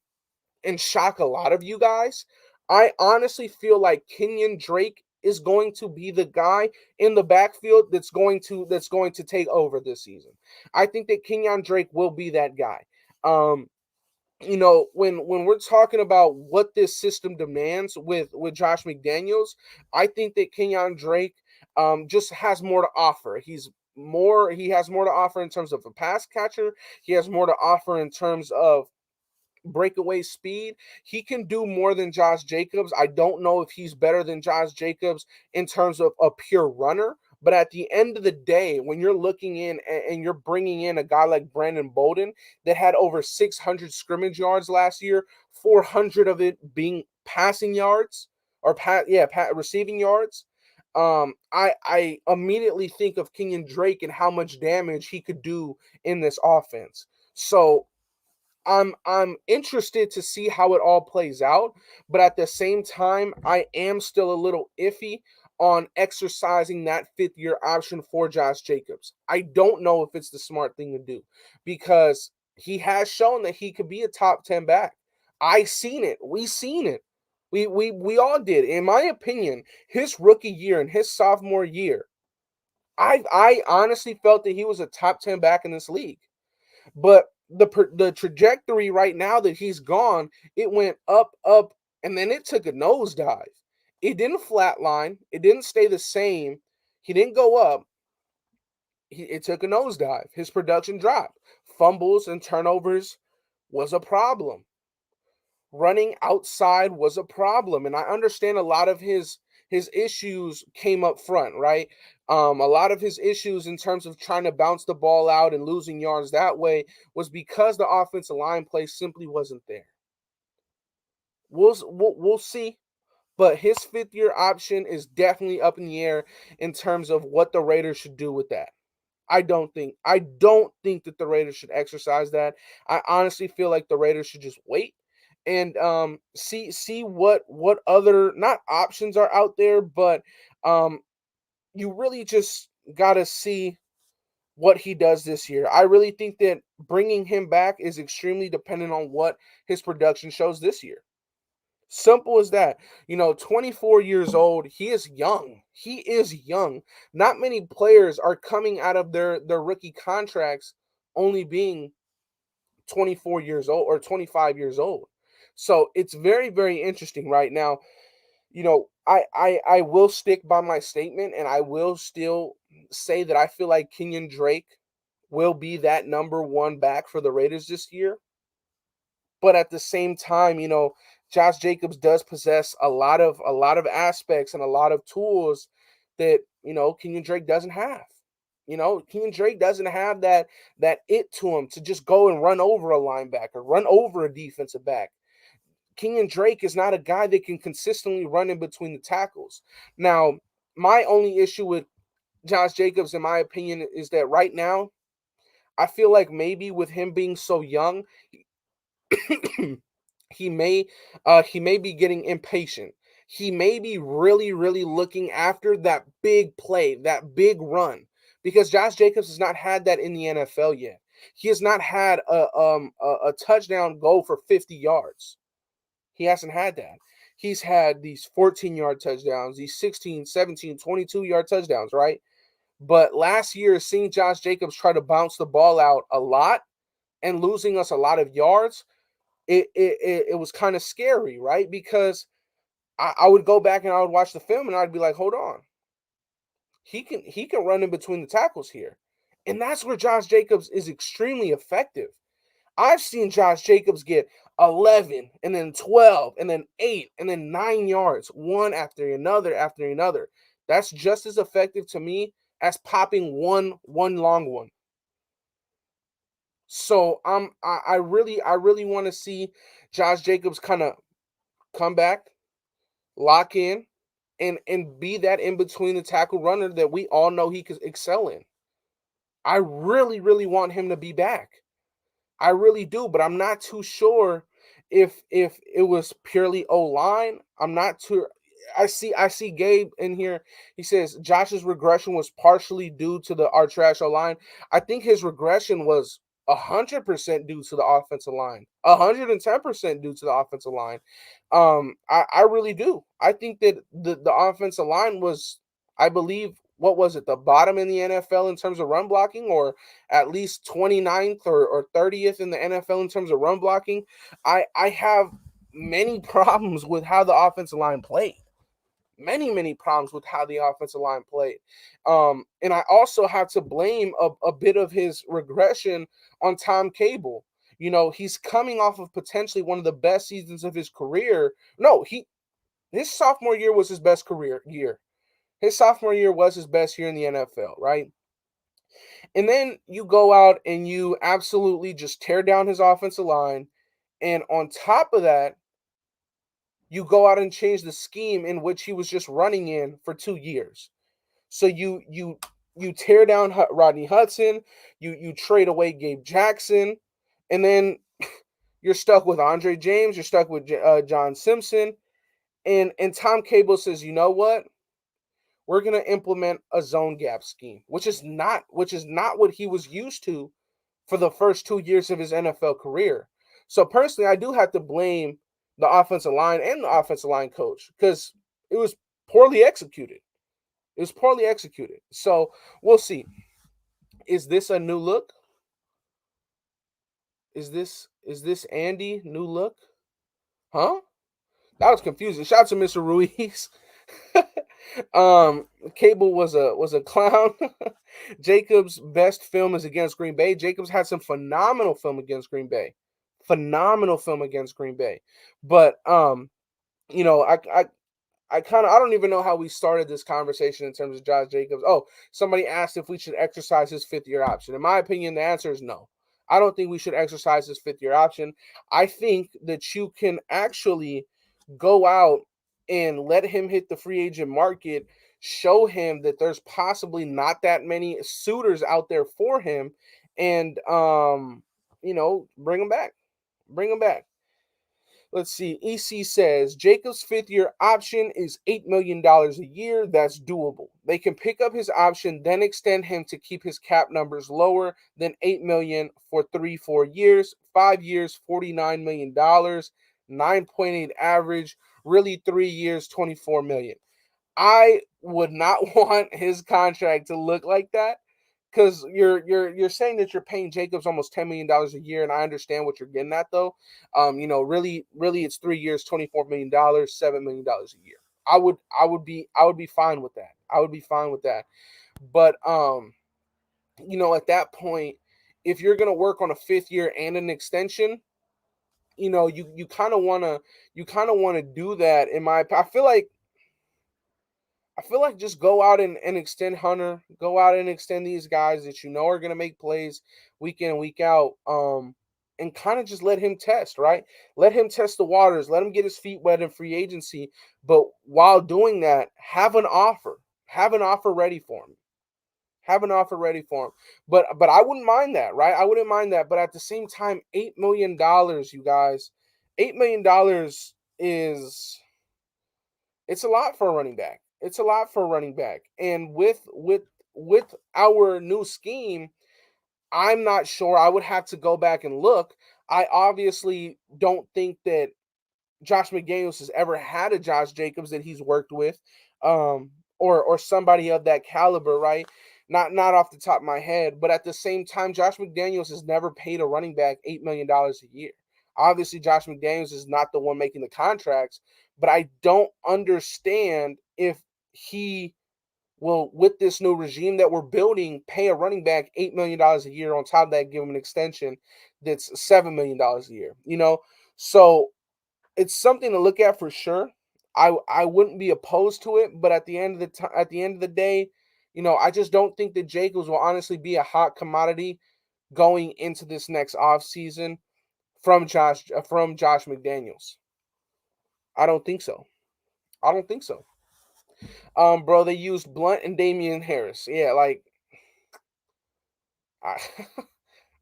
Speaker 2: and shock a lot of you guys. I honestly feel like Kenyon Drake is going to be the guy in the backfield that's going to take over this season. I think that Kenyon Drake will be that guy. When we're talking about what this system demands with Josh McDaniels, I think that Kenyon Drake just has more to offer. He has more to offer in terms of a pass catcher. He has more to offer in terms of breakaway speed. He can do more than Josh Jacobs. I don't know if he's better than Josh Jacobs in terms of a pure runner. But at the end of the day, when you're looking in and you're bringing in a guy like Brandon Bolden that had over 600 scrimmage yards last year, 400 of it being passing yards or receiving yards, I immediately think of Kenyon Drake and how much damage he could do in this offense. So I'm interested to see how it all plays out, but at the same time, I am still a little iffy on exercising that 5th-year option for Josh Jacobs. I don't know if it's the smart thing to do because he has shown that he could be a top 10 back. I seen it. We seen it. We all did. In my opinion, his rookie year and his sophomore year, I honestly felt that he was a top 10 back in this league. But the trajectory right now that he's gone, it went up, and then it took a nosedive. It didn't flatline. It didn't stay the same. He didn't go up. It took a nosedive. His production dropped. Fumbles and turnovers was a problem. Running outside was a problem, and I understand a lot of his issues came up front, right? A lot of his issues in terms of trying to bounce the ball out and losing yards that way was because the offensive line play simply wasn't there. We'll see, but his 5th-year option is definitely up in the air in terms of what the Raiders should do with that. I don't think that the Raiders should exercise that. I honestly feel like the Raiders should just wait and see what other not options are out there, but you really just got to see what he does this year. I really think that bringing him back is extremely dependent on what his production shows this year. Simple as that. 24 years old. He is young. He is young. Not many players are coming out of their rookie contracts only being 24 years old or 25 years old. So it's very interesting right now. I will stick by my statement and I will still say that I feel like Kenyon Drake will be that number one back for the Raiders this year. But at the same time, Josh Jacobs does possess a lot of aspects and a lot of tools that, Kenyon Drake doesn't have. Kenyon Drake doesn't have that it to him to just go and run over a linebacker, run over a defensive back. Kenyon Drake is not a guy that can consistently run in between the tackles. Now, my only issue with Josh Jacobs, in my opinion, is that right now, I feel like maybe with him being so young, he may be getting impatient. He may be really, really looking after that big play, that big run, because Josh Jacobs has not had that in the NFL yet. He has not had a touchdown goal for 50 yards. He hasn't had that. He's had these 14-yard touchdowns, these 16, 17, 22-yard touchdowns, right? But last year, seeing Josh Jacobs try to bounce the ball out a lot and losing us a lot of yards, it was kind of scary, right? Because I would go back and I would watch the film and I'd be like, hold on. He can run in between the tackles here. And that's where Josh Jacobs is extremely effective. I've seen Josh Jacobs get 11 and then 12 and then 8 and then 9 yards, one after another after another. That's just as effective to me as popping one long one. So I really want to see Josh Jacobs kind of come back, lock in, and be that in between the tackle runner that we all know he could excel in. I really, really want him to be back. I really do, but I'm not too sure if it was purely O-line. I'm not too I see Gabe in here. He says Josh's regression was partially due to our trash O-line. I think his regression was 100% due to the offensive line. 110% due to the offensive line. I really do. I think that the offensive line was, I believe, what was it, the bottom in the NFL in terms of run blocking, or at least 29th or 30th in the NFL in terms of run blocking. I have many problems with how the offensive line played. Many problems with how the offensive line played. And I also have to blame a bit of his regression on Tom Cable. You know, he's coming off of potentially one of the best seasons of his career. No, his sophomore year was his best career year. His sophomore year was his best year in the NFL, right? And then you go out and you absolutely just tear down his offensive line. And on top of that, you go out and change the scheme in which he was just running in for 2 years. So you tear down Rodney Hudson, you trade away Gabe Jackson, and then you're stuck with Andre James, you're stuck with John Simpson, and Tom Cable says, you know what? We're going to implement a zone gap scheme, which is not what he was used to for the first 2 years of his NFL career. So personally, I do have to blame the offensive line and the offensive line coach because it was poorly executed. It was poorly executed. So we'll see. Is this a new look? Is this Andy new look? Huh? That was confusing. Shout out to Mr. Ruiz. Cable was a clown. Jacobs' best film is against Green Bay. Jacobs had some phenomenal film against Green Bay. Phenomenal film against Green Bay. But you know, I don't even know how we started this conversation in terms of Josh Jacobs. Oh, somebody asked if we should exercise his 5th-year option. In my opinion, the answer is no. I don't think we should exercise his 5th-year option. I think that you can actually go out and let him hit the free agent market, show him that there's possibly not that many suitors out there for him, and you know, bring him back. Bring him back. Let's see. EC says Jacobs' 5th-year option is $8 million a year. That's doable. They can pick up his option, then extend him to keep his cap numbers lower than $8 million for 3-4 years. 5 years, $49 million. 9.8 average. Really 3 years, $24 million. I would not want his contract to look like that. Because you're saying that you're paying Jacobs almost $10 million a year, and I understand what you're getting at, though. You know, really it's 3 years, $24 million, $7 million a year. I would be fine with that. I would be fine with that. But you know, at that point, if you're gonna work on a 5th year and an extension, you know, you kind of wanna do that. I feel like just go out and extend Hunter, go out and extend these guys that you know are going to make plays week in and week out, and kind of just let him test, right? Let him test the waters, let him get his feet wet in free agency. But while doing that, have an offer ready for him. Have an offer ready for him. But I wouldn't mind that, right? I wouldn't mind that. But at the same time, $8 million, you guys, $8 million is it's a lot for a running back. It's a lot for a running back. And with our new scheme, I'm not sure. I would have to go back and look. I obviously don't think that Josh McDaniels has ever had a Josh Jacobs that he's worked with, or somebody of that caliber, right? Not off the top of my head, but at the same time, Josh McDaniels has never paid a running back $8 million a year. Obviously, Josh McDaniels is not the one making the contracts, but I don't understand if he will, with this new regime that we're building, pay a running back $8 million a year on top of that, give him an extension that's $7 million a year. So it's something to look at for sure. I wouldn't be opposed to it, but at the end of the day, I just don't think that Jacobs will honestly be a hot commodity going into this next offseason from Josh McDaniels. I don't think so. I don't think so. Bro, they used Blunt and Damian Harris. Yeah, like I,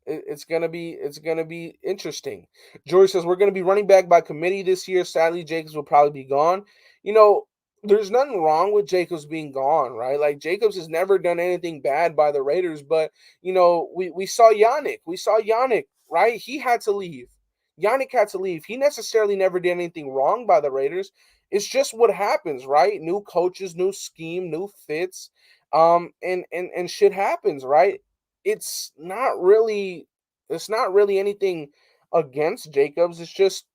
Speaker 2: it's gonna be interesting. George says we're gonna be running back by committee this year. Sadly, Jacobs will probably be gone. You know, there's nothing wrong with Jacobs being gone, right? Like Jacobs has never done anything bad by the Raiders, but we saw Yannick. We saw Yannick, right? He had to leave. Yannick had to leave. He necessarily never did anything wrong by the Raiders. It's just what happens, right? New coaches, new scheme, new fits, and shit happens, right? it's not really it's not really anything against Jacobs. It's just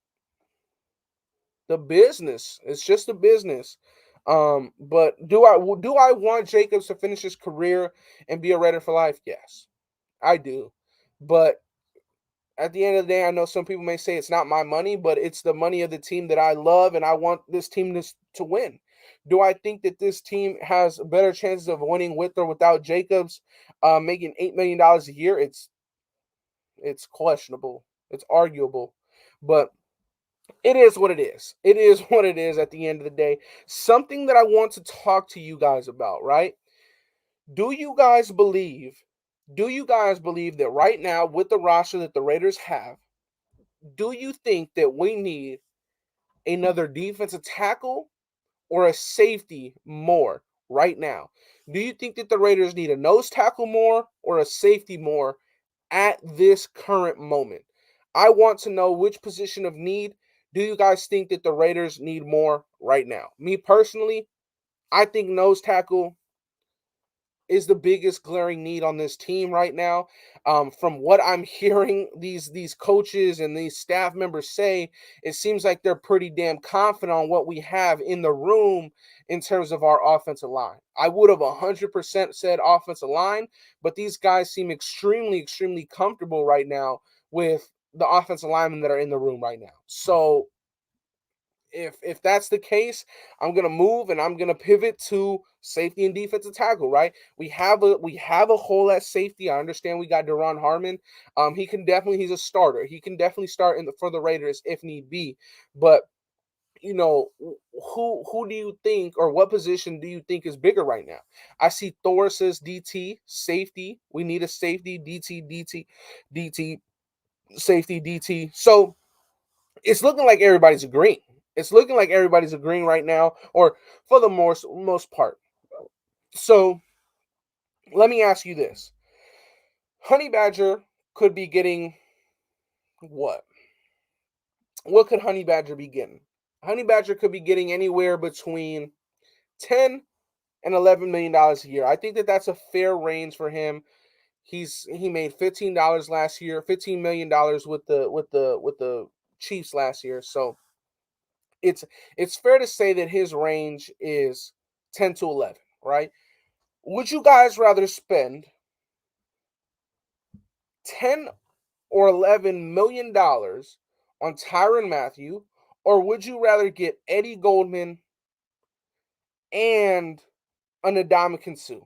Speaker 2: the business. It's just the business. But do I want Jacobs to finish his career and be a Raider for life? Yes, I do. But at the end of the day, I know some people may say it's not my money, but it's the money of the team that I love, and I want this team to win. Do I think that this team has better chances of winning with or without Jacobs making $8 million a year? It's questionable. It's arguable, but it is what it is. It is what it is at the end of the day. Something that I want to talk to you guys about, right? Do you guys believe? Do you guys believe that right now, with the roster that the Raiders have, do you think that we need another defensive tackle or a safety more right now? Do you think that the Raiders need a nose tackle more or a safety more at this current moment? I want to know which position of need do you guys think that the Raiders need more right now? Me personally, I think nose tackle is the biggest glaring need on this team right now. From what I'm hearing, these coaches and these staff members say, it seems like they're pretty damn confident on what we have in the room in terms of our offensive line. I would have 100% said offensive line, but these guys seem extremely, extremely comfortable right now with the offensive linemen that are in the room right now. So if that's the case, I'm gonna move and I'm gonna pivot to safety and defensive tackle. Right, we have a hole at safety. I understand we got Deron Harmon. He's a starter. He can definitely start for the Raiders if need be. But who do you think, or what position do you think is bigger right now? I see Thor says DT safety. We need a safety. DT safety DT. So it's looking like everybody's agreeing. It's looking like everybody's agreeing right now, or for the most part. So let me ask you this: Honey Badger could be getting what? What could Honey Badger be getting? Honey Badger could be getting anywhere between $10 and $11 million a year. I think that that's a fair range for him. He made $15 last year, $15 million with the Chiefs last year. So it's fair to say that his range is 10 to 11, right? Would you guys rather spend 10 or 11 million dollars on Tyrann Mathieu, or would you rather get Eddie Goldman and an Ndamukong Suh?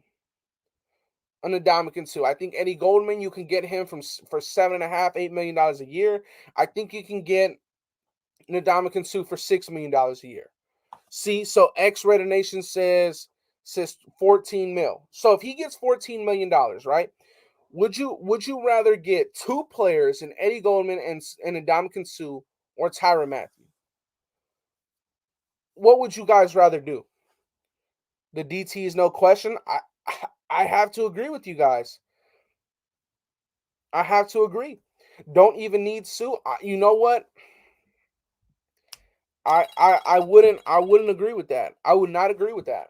Speaker 2: I think Eddie Goldman, you can get him for $7.5, $8 million a year. I think you can get Ndamukong Suh for $6 million a year. See, so X Raider Nation says says 14 mil. So if he gets $14 million, right? Would you rather get two players in Eddie Goldman and Ndamukong Suh or Tyrann Mathieu? What would you guys rather do? The DT is no question. I have to agree with you guys. I have to agree. Don't even need Suh. You know what? I wouldn't agree with that. I would not agree with that.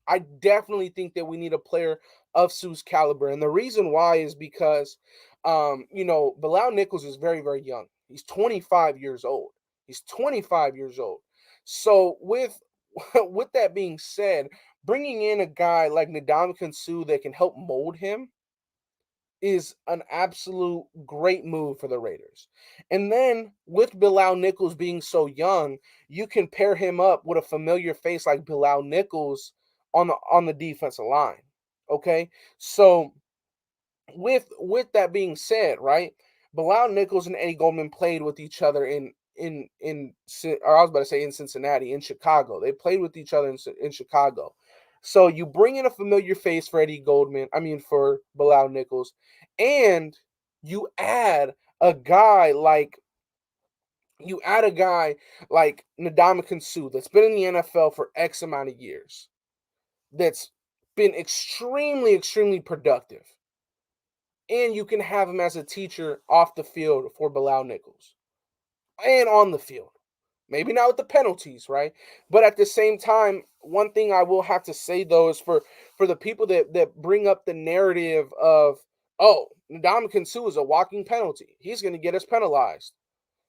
Speaker 2: I definitely think that we need a player of Suh's caliber. And the reason why is because Bilal Nichols is very, very young. He's 25 years old. He's 25 years old. So with with that being said, bringing in a guy like Ndamukong Suh that can help mold him is an absolute great move for the Raiders. And then with Bilal Nichols being so young, you can pair him up with a familiar face like Bilal Nichols on the defensive line. Okay? So with that being said, right? Bilal Nichols and Eddie Goldman played with each other or I was about to say in Cincinnati, in Chicago. They played with each other in Chicago. So you bring in a familiar face for Eddie Goldman, for Bilal Nichols, and you add a guy like Ndamukong Suh that's been in the NFL for X amount of years, that's been extremely, extremely productive. And you can have him as a teacher off the field for Bilal Nichols and on the field. Maybe not with the penalties, right? But at the same time, one thing I will have to say though is for the people that bring up the narrative of, oh, Ndamukong Suh is a walking penalty. He's going to get us penalized.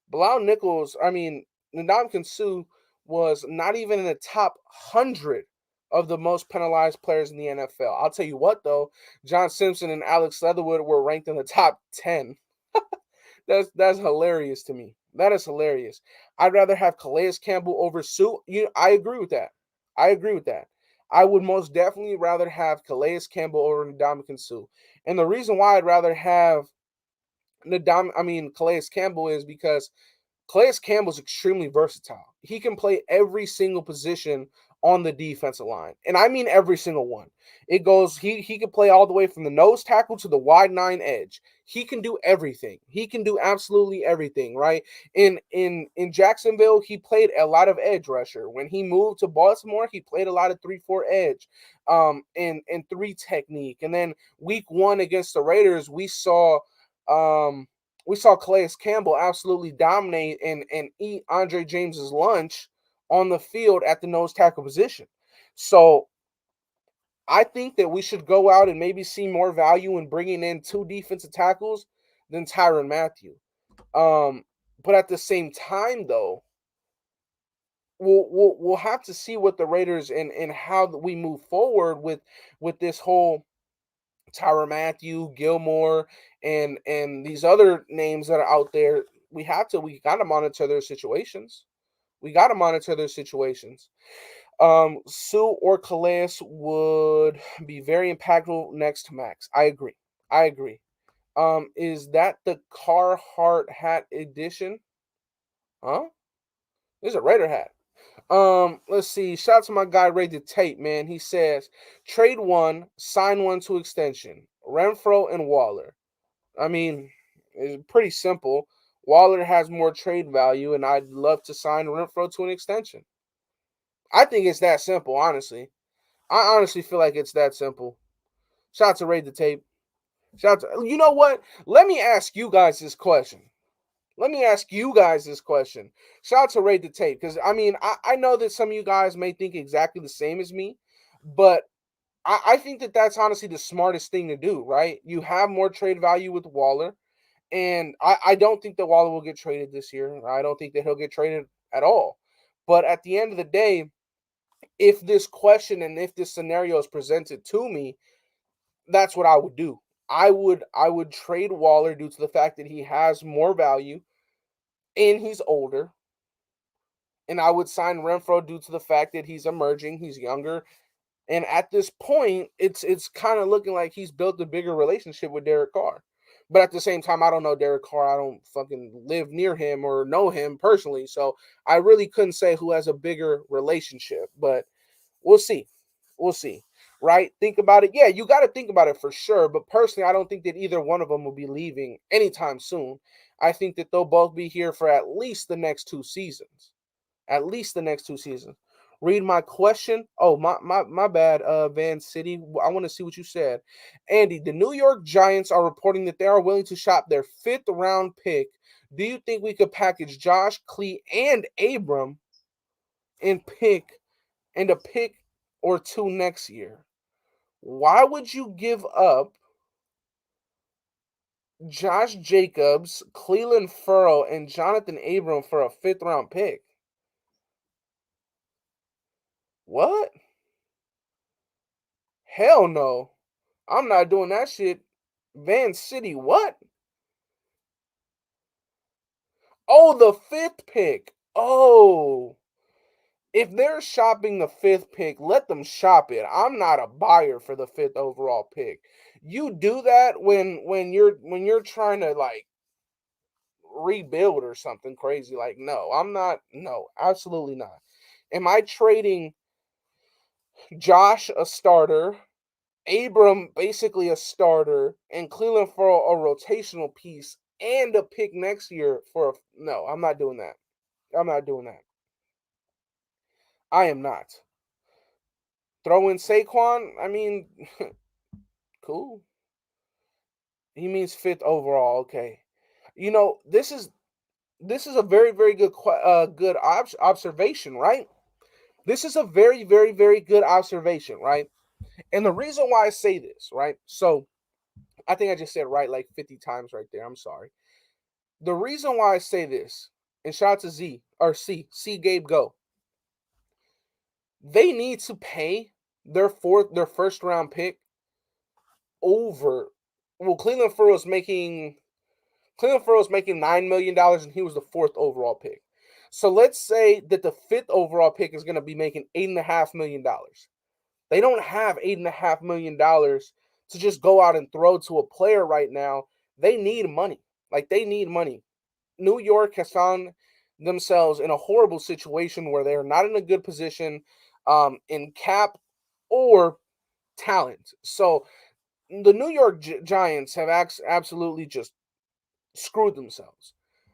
Speaker 2: Bilal Nichols, Ndamukong Suh was not even in the top 100 of the most penalized players in the NFL. I'll tell you what though, John Simpson and Alex Leatherwood were ranked in the top 10. That's hilarious to me. That is hilarious. I'd rather have Calais Campbell over Suh. I agree with that. I agree with that. I would most definitely rather have Calais Campbell over Ndamukong Suh. And the reason why I'd rather have Calais Campbell is because Calais Campbell's extremely versatile. He can play every single position on the defensive line. And I mean every single one. It goes, he can play all the way from the nose tackle to the wide nine edge. He can do everything. He can do absolutely everything, right? In Jacksonville, he played a lot of edge rusher. When he moved to Baltimore, he played a lot of 3-4 edge, and 3 technique. And then week 1 against the Raiders, we saw Calais Campbell absolutely dominate and eat Andre James's lunch on the field at the nose tackle position. So I think that we should go out and maybe see more value in bringing in 2 defensive tackles than Tyrann Mathieu. But at the same time, though, we'll have to see what the Raiders and how we move forward with this whole Tyrann Mathieu, Gilmore, and these other names that are out there. We got to monitor their situations. We got to monitor their situations. Suh or Calais would be very impactful next to Max. I agree. I agree. Is that the Carhartt hat edition? Huh? This is a Raider hat. Let's see. Shout out to my guy Rated Tape, man. He says, trade 1, sign 1 to extension. Renfro and Waller. It's pretty simple. Waller has more trade value, and I'd love to sign Renfro to an extension. I think it's that simple, honestly. I honestly feel like it's that simple. Shout out to Rated Tape. You know what? Let me ask you guys this question. Shout out to Raid the Tape, because I know that some of you guys may think exactly the same as me, but I think that that's honestly the smartest thing to do, right? You have more trade value with Waller, and I don't think that Waller will get traded this year. I don't think that he'll get traded at all. But at the end of the day, if this question and if this scenario is presented to me, that's what I would do. I would trade Waller due to the fact that he has more value and he's older. And I would sign Renfro due to the fact that he's emerging, he's younger, and at this point, it's kind of looking like he's built a bigger relationship with Derek Carr. But at the same time, I don't know Derek Carr. I don't fucking live near him or know him personally, so I really couldn't say who has a bigger relationship. But we'll see. We'll see. Right? Think about it. Yeah, you got to think about it for sure. But personally, I don't think that either one of them will be leaving anytime soon. I think that they'll both be here for at least the next 2 seasons. At least the next 2 seasons. Read my question. Oh, my bad, Van City. I want to see what you said. Andy, the New York Giants are reporting that they are willing to shop their 5th-round pick. Do you think we could package Josh, Clee, and Abram and a pick or two next year? Why would you give up Josh Jacobs, Cleveland Furrow, and Jonathan Abram for a 5th-round pick? What? Hell no. I'm not doing that shit. Van City, what? Oh, the 5th pick. Oh. If they're shopping the 5th pick, let them shop it. I'm not a buyer for the 5th overall pick. You do that when you're trying to like rebuild or something crazy. Like, no, I'm not. No, absolutely not. Am I trading Josh a starter, Abram basically a starter, and Cleveland for a rotational piece and a pick next year for a no? I'm not doing that. I'm not doing that. I am not. Throw in Saquon. I mean, cool. He means 5th overall. Okay. You know, this is a very very good good observation, right? This is a very very very good observation, right? And the reason why I say this, right? So I think I just said right like 50 times right there. I'm sorry. The reason why I say this, and shout out to Z or C Gabe Go. They need to pay their 1st-round pick over. Well, Cleveland Furrow's making $9 million, and he was the 4th overall pick. So let's say that the 5th overall pick is going to be making $8.5 million. They don't have $8.5 million to just go out and throw to a player right now. They need money. Like they need money. New York has found themselves in a horrible situation where they are not in a good position in cap or talent. So the New York Giants have absolutely just screwed themselves.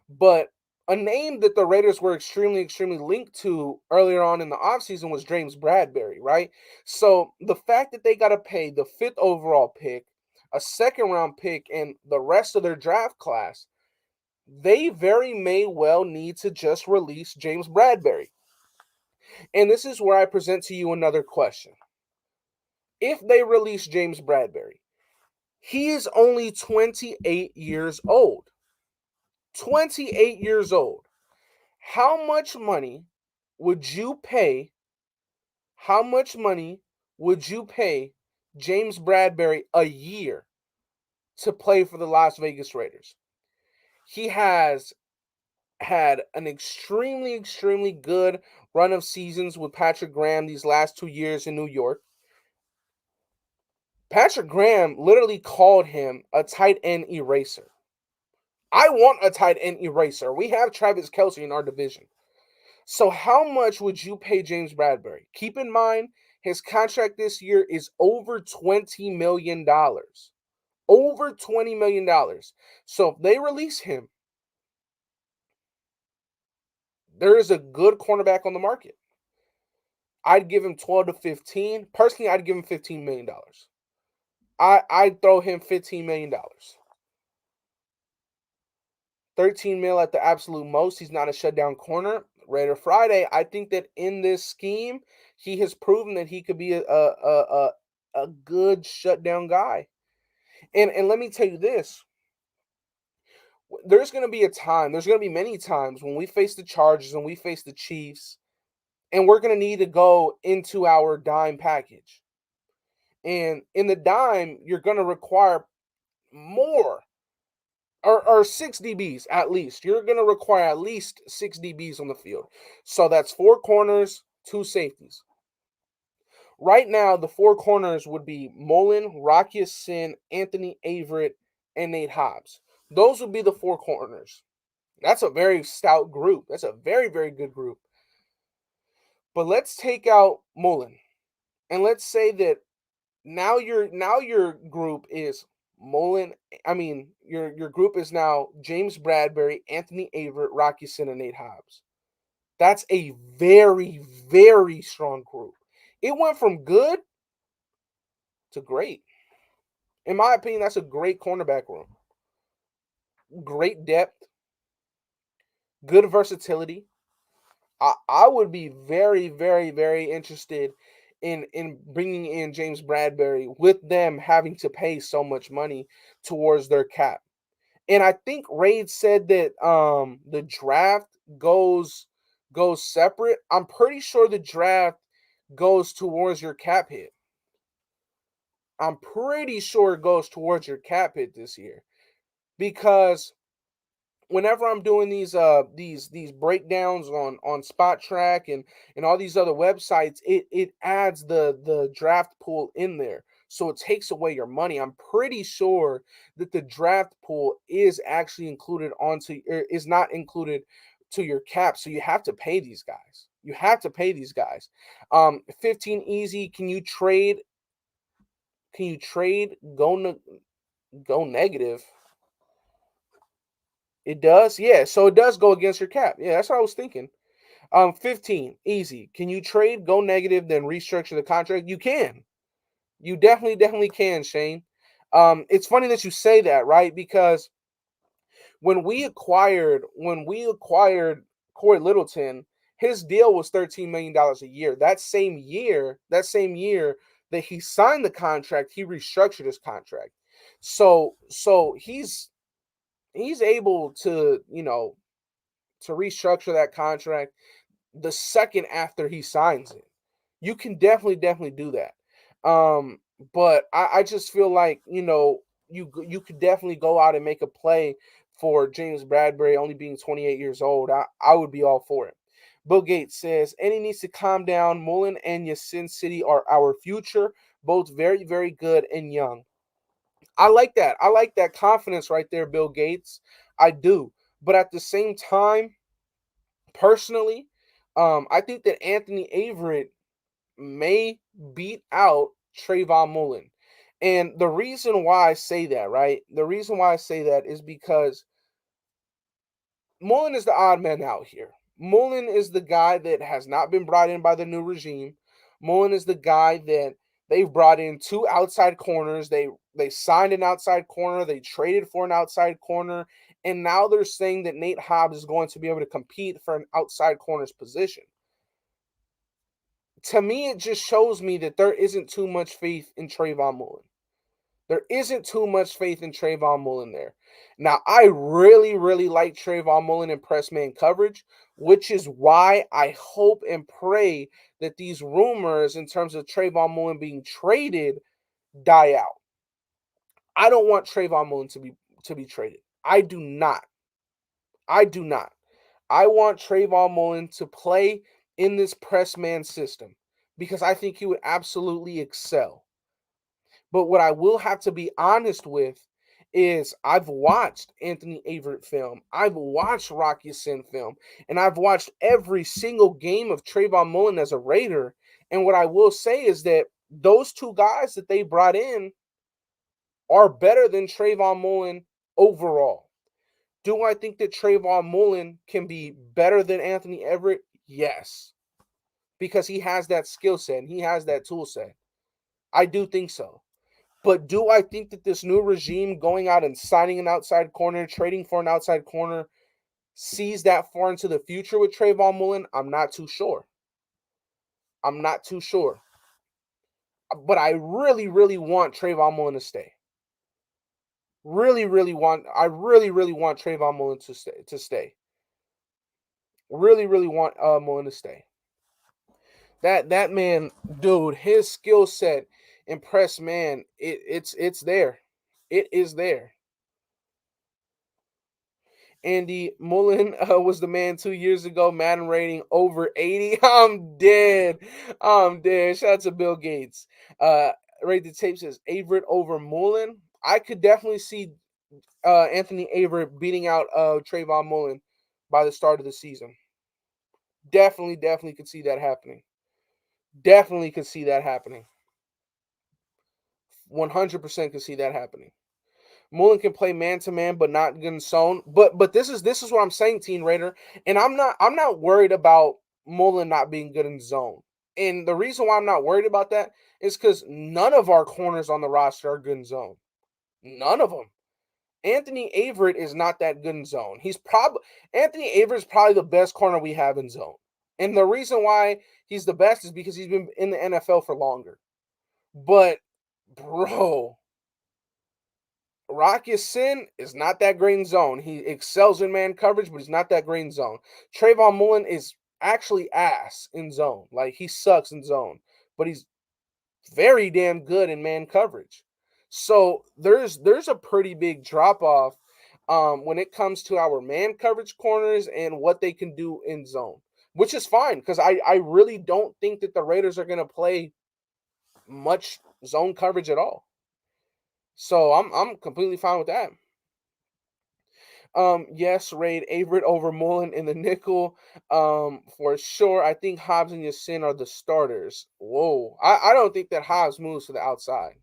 Speaker 2: But a name that the Raiders were extremely, extremely linked to earlier on in the offseason was James Bradbury, right? So the fact that they got to pay the 5th overall pick, a 2nd-round pick, and the rest of their draft class, they very may well need to just release James Bradbury. And this is where I present to you another question. If they release James Bradbury, he is only 28 years old. 28 years old. How much money would you pay? How much money would you pay James Bradbury a year to play for the Las Vegas Raiders? He has had an extremely, extremely good run of seasons with Patrick Graham these last 2 years in New York. Patrick Graham literally called him a tight end eraser. I want a tight end eraser. We have Travis Kelce in our division. So how much would you pay James Bradbury? Keep in mind, his contract this year is over $20 million. Over $20 million. So if they release him, there is a good cornerback on the market. I'd give him 12 to 15. Personally, I'd give him $15 million. I'd throw him $15 million. 13 mil at the absolute most. He's not a shutdown corner. Raider Friday, I think that in this scheme, he has proven that he could be a good shutdown guy. And let me tell you this. There's going to be a time, there's going to be many times when we face the Chargers and we face the Chiefs, and we're going to need to go into our dime package. And in the dime, you're going to require more or 6 DBs at least. You're going to require at least 6 DBs on the field. So that's 4 corners, 2 safeties. Right now, the 4 corners would be Mullen, Rocky Sin, Anthony Averitt, and Nate Hobbs. Those would be the 4 corners. That's a very stout group. That's a very, very good group. But let's take out Mullen And let's say that now your group is Mullen. I mean, your group is now James Bradbury, Anthony Averitt, Rocky Sin, and Nate Hobbs. That's a very, very strong group. It went from good to great. In my opinion, that's a great cornerback room. Great depth, good versatility. I would be very, very, very interested in bringing in James Bradbury with them having to pay so much money towards their cap. And I think Raid said that the draft goes separate. I'm pretty sure the draft goes towards your cap hit. I'm pretty sure it goes towards your cap hit this year because whenever I'm doing these breakdowns on Spot Track and all these other websites, it adds the draft pool in there. So it takes away your money. I'm pretty sure that the draft pool is actually included is not included to your cap. So you have to pay these guys. You have to pay these guys. 15 easy. Can you trade go negative? It does? Yeah, so it does go against your cap. Yeah, that's what I was thinking. 15, easy. Can you trade, go negative, then restructure the contract? You can. You definitely can, Shane. It's funny that you say that, right? Because when we acquired Corey Littleton, his deal was $13 million a year. That same year that he signed the contract, he restructured his contract. So he's able to restructure that contract the second after he signs it. You can definitely do that. But I just feel like you could definitely go out and make a play for James Bradbury only being 28 years old. I would be all for it. Bill Gates says, and he needs to calm down. Mullen and Yasin City are our future, both very, very good and young. I like that. I like that confidence right there, Bill Gates. I do. But at the same time, personally, I think that Anthony Averitt may beat out Trayvon Mullen. And the reason why I say that, right? The reason why I say that is because Mullen is the odd man out here. Mullen is the guy that has not been brought in by the new regime. Mullen is the guy that they've brought in two outside corners. They signed an outside corner. They traded for an outside corner. And now they're saying that Nate Hobbs is going to be able to compete for an outside corner's position. To me, it just shows me that there isn't too much faith in Trayvon Mullen. There isn't too much faith in Trayvon Mullen there. Now, I really, really like Trayvon Mullen in press man coverage, which is why I hope and pray that these rumors in terms of Trayvon Mullen being traded die out. I don't want Trayvon Mullen to be traded. I do not. I do not. I want Trayvon Mullen to play in this press man system because I think he would absolutely excel. But what I will have to be honest with is I've watched Anthony Averitt film, I've watched Rocky Sin film, and I've watched every single game of Trayvon Mullen as a Raider. And what I will say is that those two guys that they brought in are better than Trayvon Mullen overall. Do I think that Trayvon Mullen can be better than Anthony Averitt? Yes. Because he has that skill set and he has that tool set. I do think so. But do I think that this new regime going out and signing an outside corner, trading for an outside corner, sees that far into the future with Trayvon Mullen? I'm not too sure. I'm not too sure. But I really, really want Trayvon Mullen to stay. I really, really want Trayvon Mullen to stay. Really, really want Mullen to stay. That man, dude, his skill set and press man, it's there. It is there. Andy Mullen was the man 2 years ago. Madden rating over 80. I'm dead. I'm dead. Shout out to Bill Gates. Rate the tape says Averitt over Mullen. I could definitely see Anthony Averitt beating out Trayvon Mullen by the start of the season. Definitely could see that happening. Definitely could see that happening. 100% could see that happening. Mullen can play man to man, but not good in zone. But this is what I'm saying, Teen Raider, and I'm not worried about Mullen not being good in zone. And the reason why I'm not worried about that is because none of our corners on the roster are good in zone. None of them. Anthony Averitt is not that good in zone. Anthony Averitt is probably the best corner we have in zone. And the reason why he's the best is because he's been in the NFL for longer. But bro, Rock Sin is not that great in zone. He excels in man coverage, but he's not that great in zone. Trayvon Mullen is actually ass in zone. Like, he sucks in zone, but he's very damn good in man coverage. So there's a pretty big drop off when it comes to our man coverage corners and what they can do in zone, which is fine because I really don't think that the Raiders are going to play much zone coverage at all. So I'm completely fine with that. Yes, Raid Averitt over Mullen in the nickel. For sure. I think Hobbs and Yasin are the starters. Whoa. I don't think that Hobbs moves to the outside.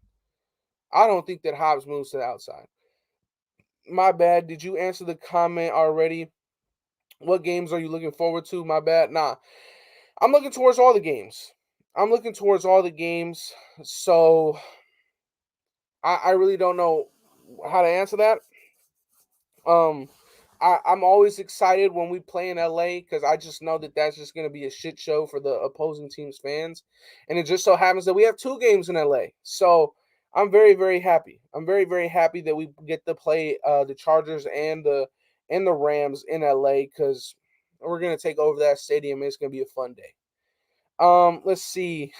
Speaker 2: I don't think that Hobbs moves to the outside. My bad. Did you answer the comment already? What games are you looking forward to? My bad. Nah. I'm looking towards all the games. I'm looking towards all the games. So I really don't know how to answer that. Um, I'm always excited when we play in LA because I just know that that's just going to be a shit show for the opposing team's fans, and it just so happens that we have 2 games in LA. So I'm very very happy. I'm very happy that we get to play the Chargers and the Rams in LA because we're going to take over that stadium. And it's going to be a fun day. Let's see.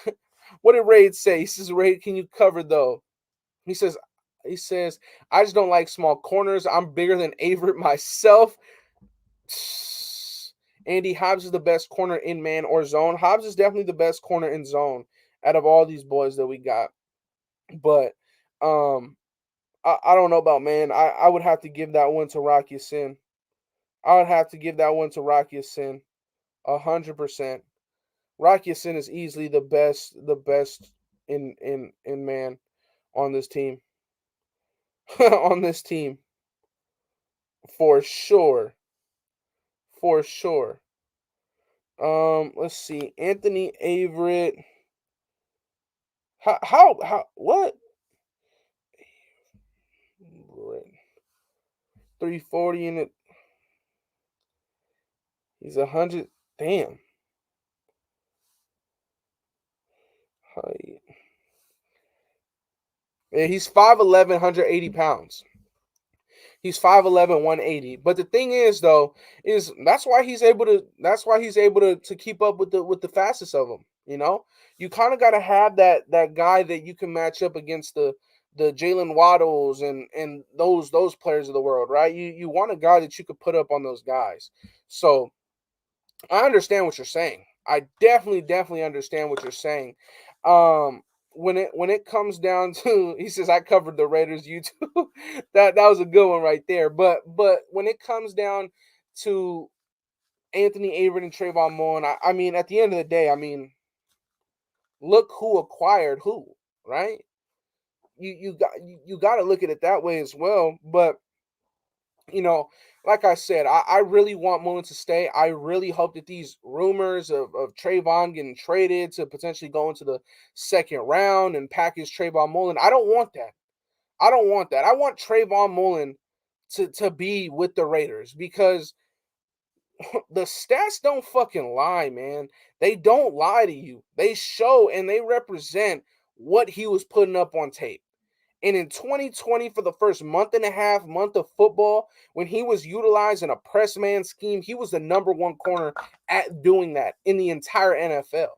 Speaker 2: What did Raid say? He says, Raid, can you cover though? He says, he says, I just don't like small corners. I'm bigger than Averitt myself. Andy, Hobbs is the best corner in man or zone. Hobbs is definitely the best corner in zone out of all these boys that we got. But I don't know about man. I would have to give that one to Rocky Sin. I would have to give that one to Rocky Sin. 100%. Rocky Sin is easily the best in man on this team. On this team. For sure. For sure. Let's see. Anthony Averitt. How what? 340 in it. He's 100. Damn. Height. Yeah, he's 5'11", 180 pounds. He's 5'11", 180. But the thing is, though, is that's why he's able to keep up with the fastest of them. You know, you kind of got to have that guy that you can match up against the Jalen Waddles and those players of the world, right? You want a guy that you could put up on those guys. So I understand what you're saying. I definitely understand what you're saying. When it comes down to, he says I covered the Raiders YouTube. That was a good one right there. But when it comes down to Anthony Averitt and Trayvon Mullen, I mean at the end of the day, I mean look who acquired who, right? You got to look at it that way as well. But you know, like I said, I really want Mullen to stay. I really hope that these rumors of Trayvon getting traded to potentially go into the second round and package Trayvon Mullen, I don't want that. I don't want that. I want Trayvon Mullen to be with the Raiders because the stats don't fucking lie, man. They don't lie to you. They show and they represent what he was putting up on tape. And in 2020, for the first month and a half, month of football, when he was utilizing a press man scheme, he was the number one corner at doing that in the entire NFL.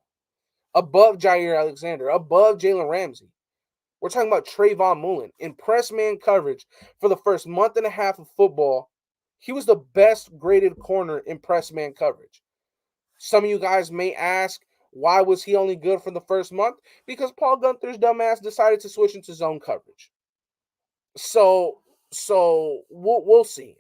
Speaker 2: Above Jair Alexander, above Jalen Ramsey. We're talking about Trayvon Mullen. In press man coverage for the first month and a half of football, he was the best graded corner in press man coverage. Some of you guys may ask, why was he only good for the first month? Because Paul Gunther's dumbass decided to switch into zone coverage. So we'll see.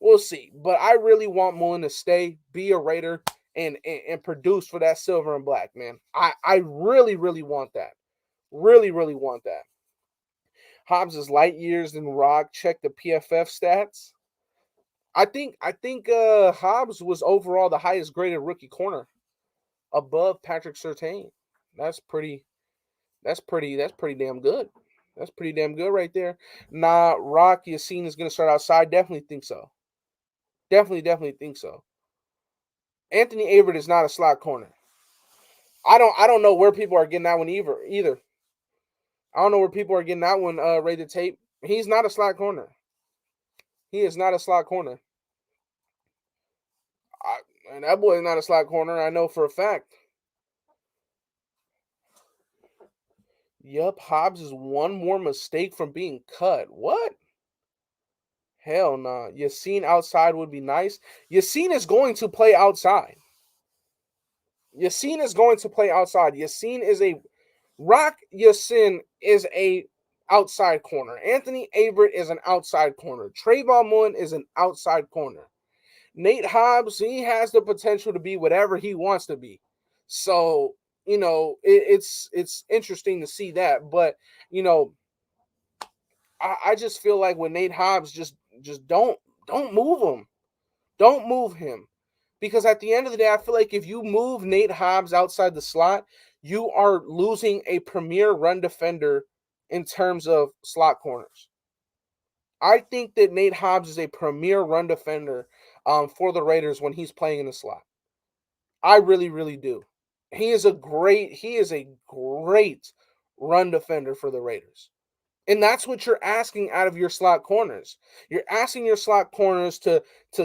Speaker 2: We'll see. But I really want Mullen to stay, be a Raider, and produce for that silver and black, man. I really, really want that. Really, really want that. Hobbs is light years than Rock. Check the PFF stats. I think Hobbs was overall the highest graded rookie corner above Patrick Surtain. That's pretty that's pretty damn good. That's pretty damn good right there. Nah, Rock Yassin is gonna start outside. Definitely think so. Definitely think so. Anthony Averitt is not a slot corner. I don't know where people are getting that one either. I don't know where people are getting that one rated tape. He's not a slot corner. He is not a slot corner. And that boy is not a slot corner. I know for a fact. Yup, Hobbs is one more mistake from being cut. What? Hell no. Nah. Yassin outside would be nice. Yassin is going to play outside. Yassin is going to play outside. Yassin is a Rock Yassin is a outside corner. Anthony Averitt is an outside corner. Trayvon Mullen is an outside corner. Nate Hobbs, he has the potential to be whatever he wants to be. So, it's interesting to see that. But, I just feel like with Nate Hobbs, just don't move him. Don't move him. Because at the end of the day, I feel like if you move Nate Hobbs outside the slot, you are losing a premier run defender in terms of slot corners. I think that Nate Hobbs is a premier run defender for the Raiders when he's playing in the slot. I really, really do. He is a great run defender for the Raiders. And that's what you're asking out of your slot corners. You're asking your slot corners to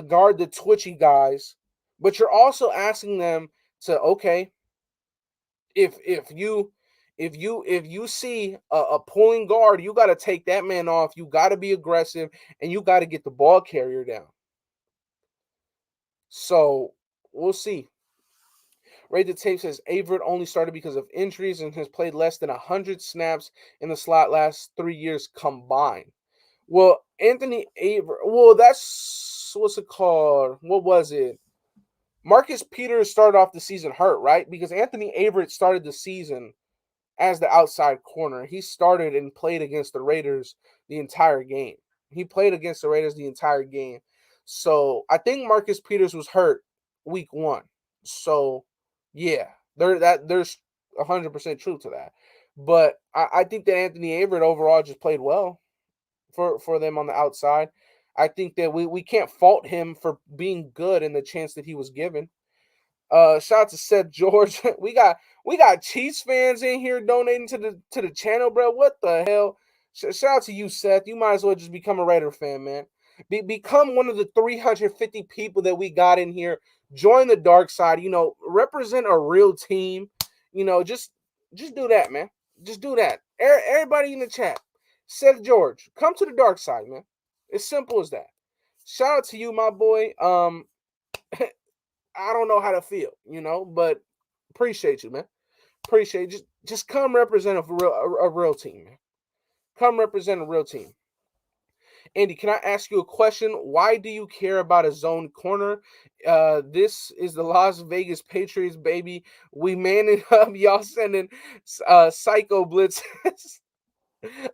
Speaker 2: guard the twitchy guys, but you're also asking them to, okay, if you see a pulling guard, you got to take that man off. You got to be aggressive, and you got to get the ball carrier down. So we'll see. Rated tape says Averitt only started because of injuries and has played less than 100 snaps in the slot last 3 years combined. Well, Anthony Averitt, well, that's, what's it called? What was it? Marcus Peters started off the season hurt, right? Because Anthony Averitt started the season as the outside corner. He started and played against the Raiders the entire game. So I think Marcus Peters was hurt week 1. So yeah, there's 100% truth to that. But I think that Anthony Averitt overall just played well for them on the outside. I think that we can't fault him for being good in the chance that he was given. Shout out to Seth George. we got Chiefs fans in here donating to the channel, bro. What the hell? Shout out to you, Seth. You might as well just become a Raider fan, man. Become one of the 350 people that we got in here. Join the dark side. Represent a real team. Just do that, man. Just do that. Everybody in the chat, Seth George, come to the dark side, man. As simple as that. Shout out to you, my boy. I don't know how to feel, but appreciate you, man. Appreciate you. Just come represent a real team, man. Come represent a real team. Andy, can I ask you a question? Why do you care about a zone corner? This is the Las Vegas Patriots, baby. We man it up. Y'all sending psycho blitzes.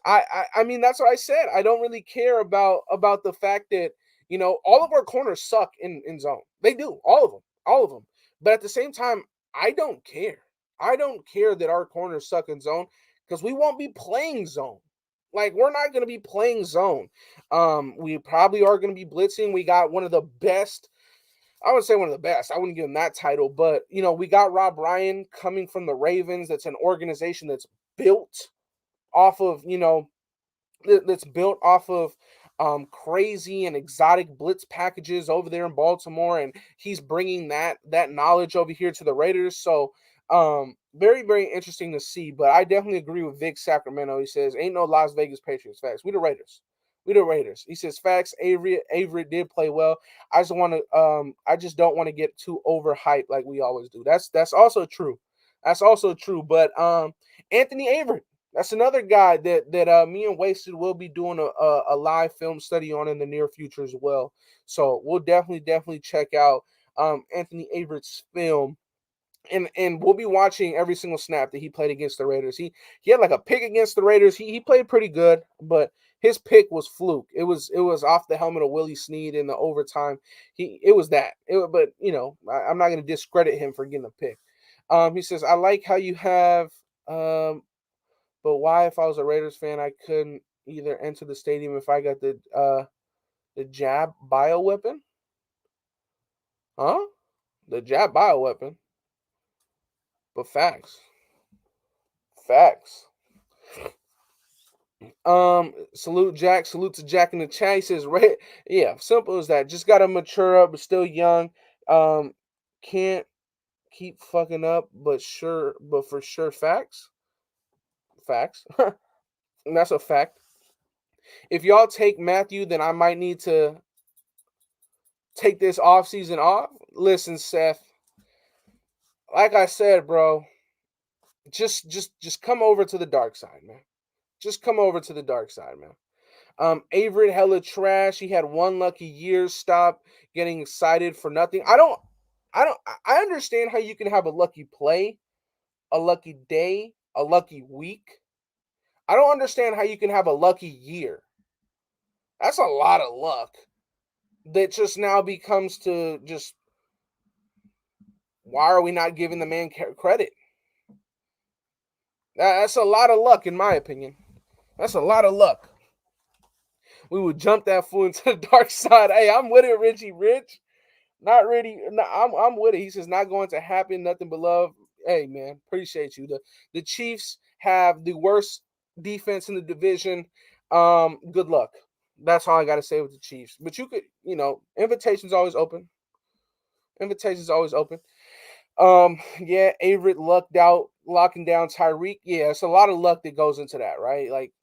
Speaker 2: I mean, that's what I said. I don't really care about the fact that, all of our corners suck in zone. They do. All of them. But at the same time, I don't care. I don't care that our corners suck in zone because we won't be playing zone. Like, we're not going to be playing zone. We probably are going to be blitzing. We got one of the best. I would say one of the best. I wouldn't give him that title. But, we got Rob Ryan coming from the Ravens. That's an organization that's built off of, crazy and exotic blitz packages over there in Baltimore, and he's bringing that knowledge over here to the Raiders. So very, very interesting to see. But I definitely agree with Vic Sacramento. He says, ain't no Las Vegas Patriots. Facts. We the Raiders. He says, facts. Averitt did play well. I just don't want to get too overhyped like we always do. That's also true. But Anthony Averitt, that's another guy that me and Wasted will be doing a live film study on in the near future as well. So we'll definitely check out Anthony Averitt's film. And we'll be watching every single snap that he played against the Raiders. He had like a pick against the Raiders. He played pretty good, but his pick was fluke. It was off the helmet of Willie Snead in the overtime. It was that. But I'm not going to discredit him for getting a pick. He says, I like how you have, but why if I was a Raiders fan I couldn't either enter the stadium if I got the jab bioweapon? Huh? The jab bioweapon. But facts. Facts. Salute Jack. Salute to Jack in the chat. He says, right, yeah, simple as that. Just gotta mature up, but still young. Can't keep fucking up, but for sure, facts. Facts. And that's a fact. If y'all take Matthew, then I might need to take this off season off. Listen, Seth. Like I said, bro, just come over to the dark side, man. Just come over to the dark side, man. Averitt hella trash. He had one lucky year. Stop getting excited for nothing. I understand how you can have a lucky play, a lucky day, a lucky week. I don't understand how you can have a lucky year. That's a lot of luck that just now becomes to just, why are we not giving the man credit? That's a lot of luck, in my opinion. That's a lot of luck. We would jump that fool into the dark side. Hey, I'm with it, Richie Rich. Not really. No, I'm with it. He says not going to happen. Nothing but love. Hey, man, appreciate you. The Chiefs have the worst defense in the division. Good luck. That's all I got to say with the Chiefs. But you could, invitation's always open. Invitation's always open. Yeah, Averitt lucked out, locking down Tyreek. Yeah, it's a lot of luck that goes into that, right? Like,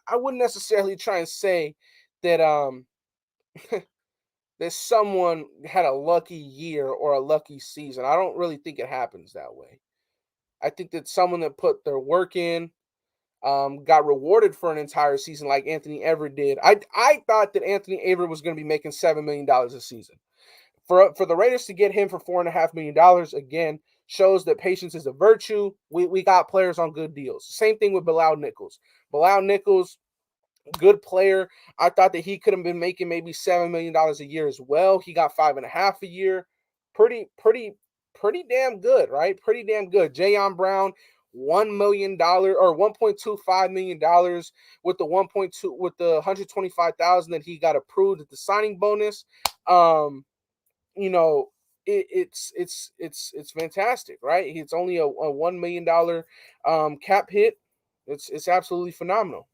Speaker 2: I wouldn't necessarily try and say that that someone had a lucky year or a lucky season. I don't really think it happens that way. I think that someone that put their work in, got rewarded for an entire season like Anthony Averitt did. I thought that Anthony Averitt was going to be making $7 million a season. For the Raiders to get him for $4.5 million, again, shows that patience is a virtue. We got players on good deals. Same thing with Bilal Nichols. Bilal Nichols, good player. I thought that he could have been making maybe $7 million a year as well. He got 5.5 a year. Pretty damn good, right? Pretty damn good. Jayon Brown, $1 million or $1.25 million with the 125,000 that he got approved at the signing bonus. It's fantastic, right? It's only a $1 million cap hit. It's absolutely phenomenal.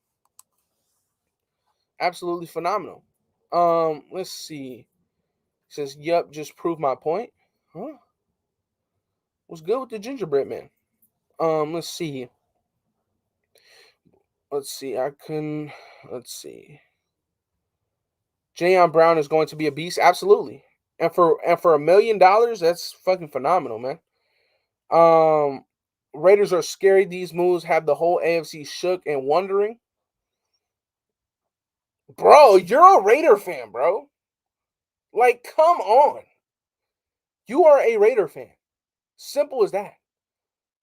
Speaker 2: Absolutely phenomenal. Let's see. It says, "Yup, just proved my point." Huh? What's good with the gingerbread man? Let's see. Let's see. Let's see. Jayon Brown is going to be a beast. Absolutely. And for $1 million, that's fucking phenomenal, man. Raiders are scary. These moves have the whole AFC shook and wondering. Bro, you're a Raider fan, bro. Like, come on. You are a Raider fan. Simple as that.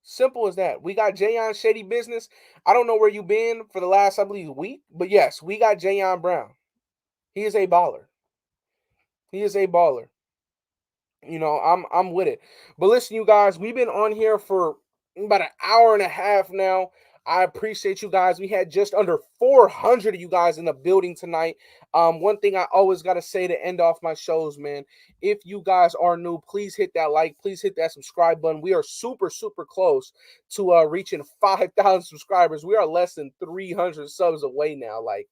Speaker 2: Simple as that. We got Jayon Shady Business. I don't know where you've been for the last, I believe, week. But yes, we got Jayon Brown. He is a baller. He is a baller. I'm with it. But listen, you guys, we've been on here for about an hour and a half now. I appreciate you guys. We had just under 400 of you guys in the building tonight. One thing I always got to say to end off my shows, man, if you guys are new, please hit that like, please hit that subscribe button. We are super, super close to reaching 5,000 subscribers. We are less than 300 subs away now. Like,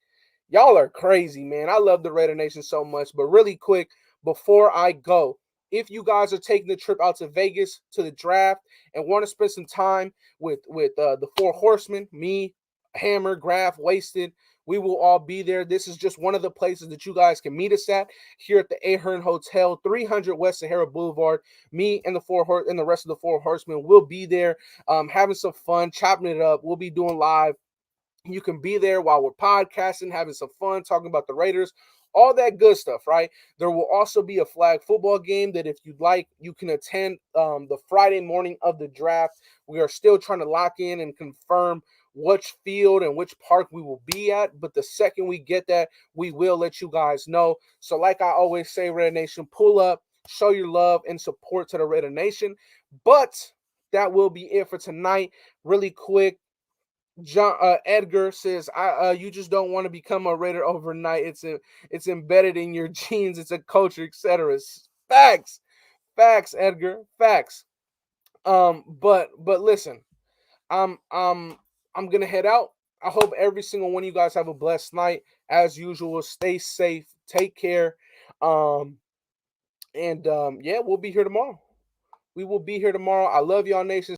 Speaker 2: y'all are crazy, man. I love the Raider Nation so much. But really quick, before I go, if you guys are taking the trip out to Vegas to the draft and want to spend some time with the Four Horsemen, me, Hammer, Graf, Wasted, we will all be there. This is just one of the places that you guys can meet us at here at the Ahern Hotel, 300 West Sahara Boulevard. Me and the rest of the Four Horsemen will be there, having some fun, chopping it up. We'll be doing live You can be there while we're podcasting, having some fun, talking about the Raiders, all that good stuff, right? There will also be a flag football game that if you'd like, you can attend the Friday morning of the draft. We are still trying to lock in and confirm which field and which park we will be at. But the second we get that, we will let you guys know. So like I always say, Raider Nation, pull up, show your love and support to the Raider Nation. But that will be it for tonight. Really quick, Edgar says, you just don't want to become a Raider overnight. It's embedded in your genes. It's a culture, etc. Facts, facts, Edgar, facts. But listen, I'm um I'm gonna head out. I hope every single one of you guys have a blessed night. As usual, stay safe, take care, and yeah, we'll be here tomorrow. We will be here tomorrow. I love y'all, nation.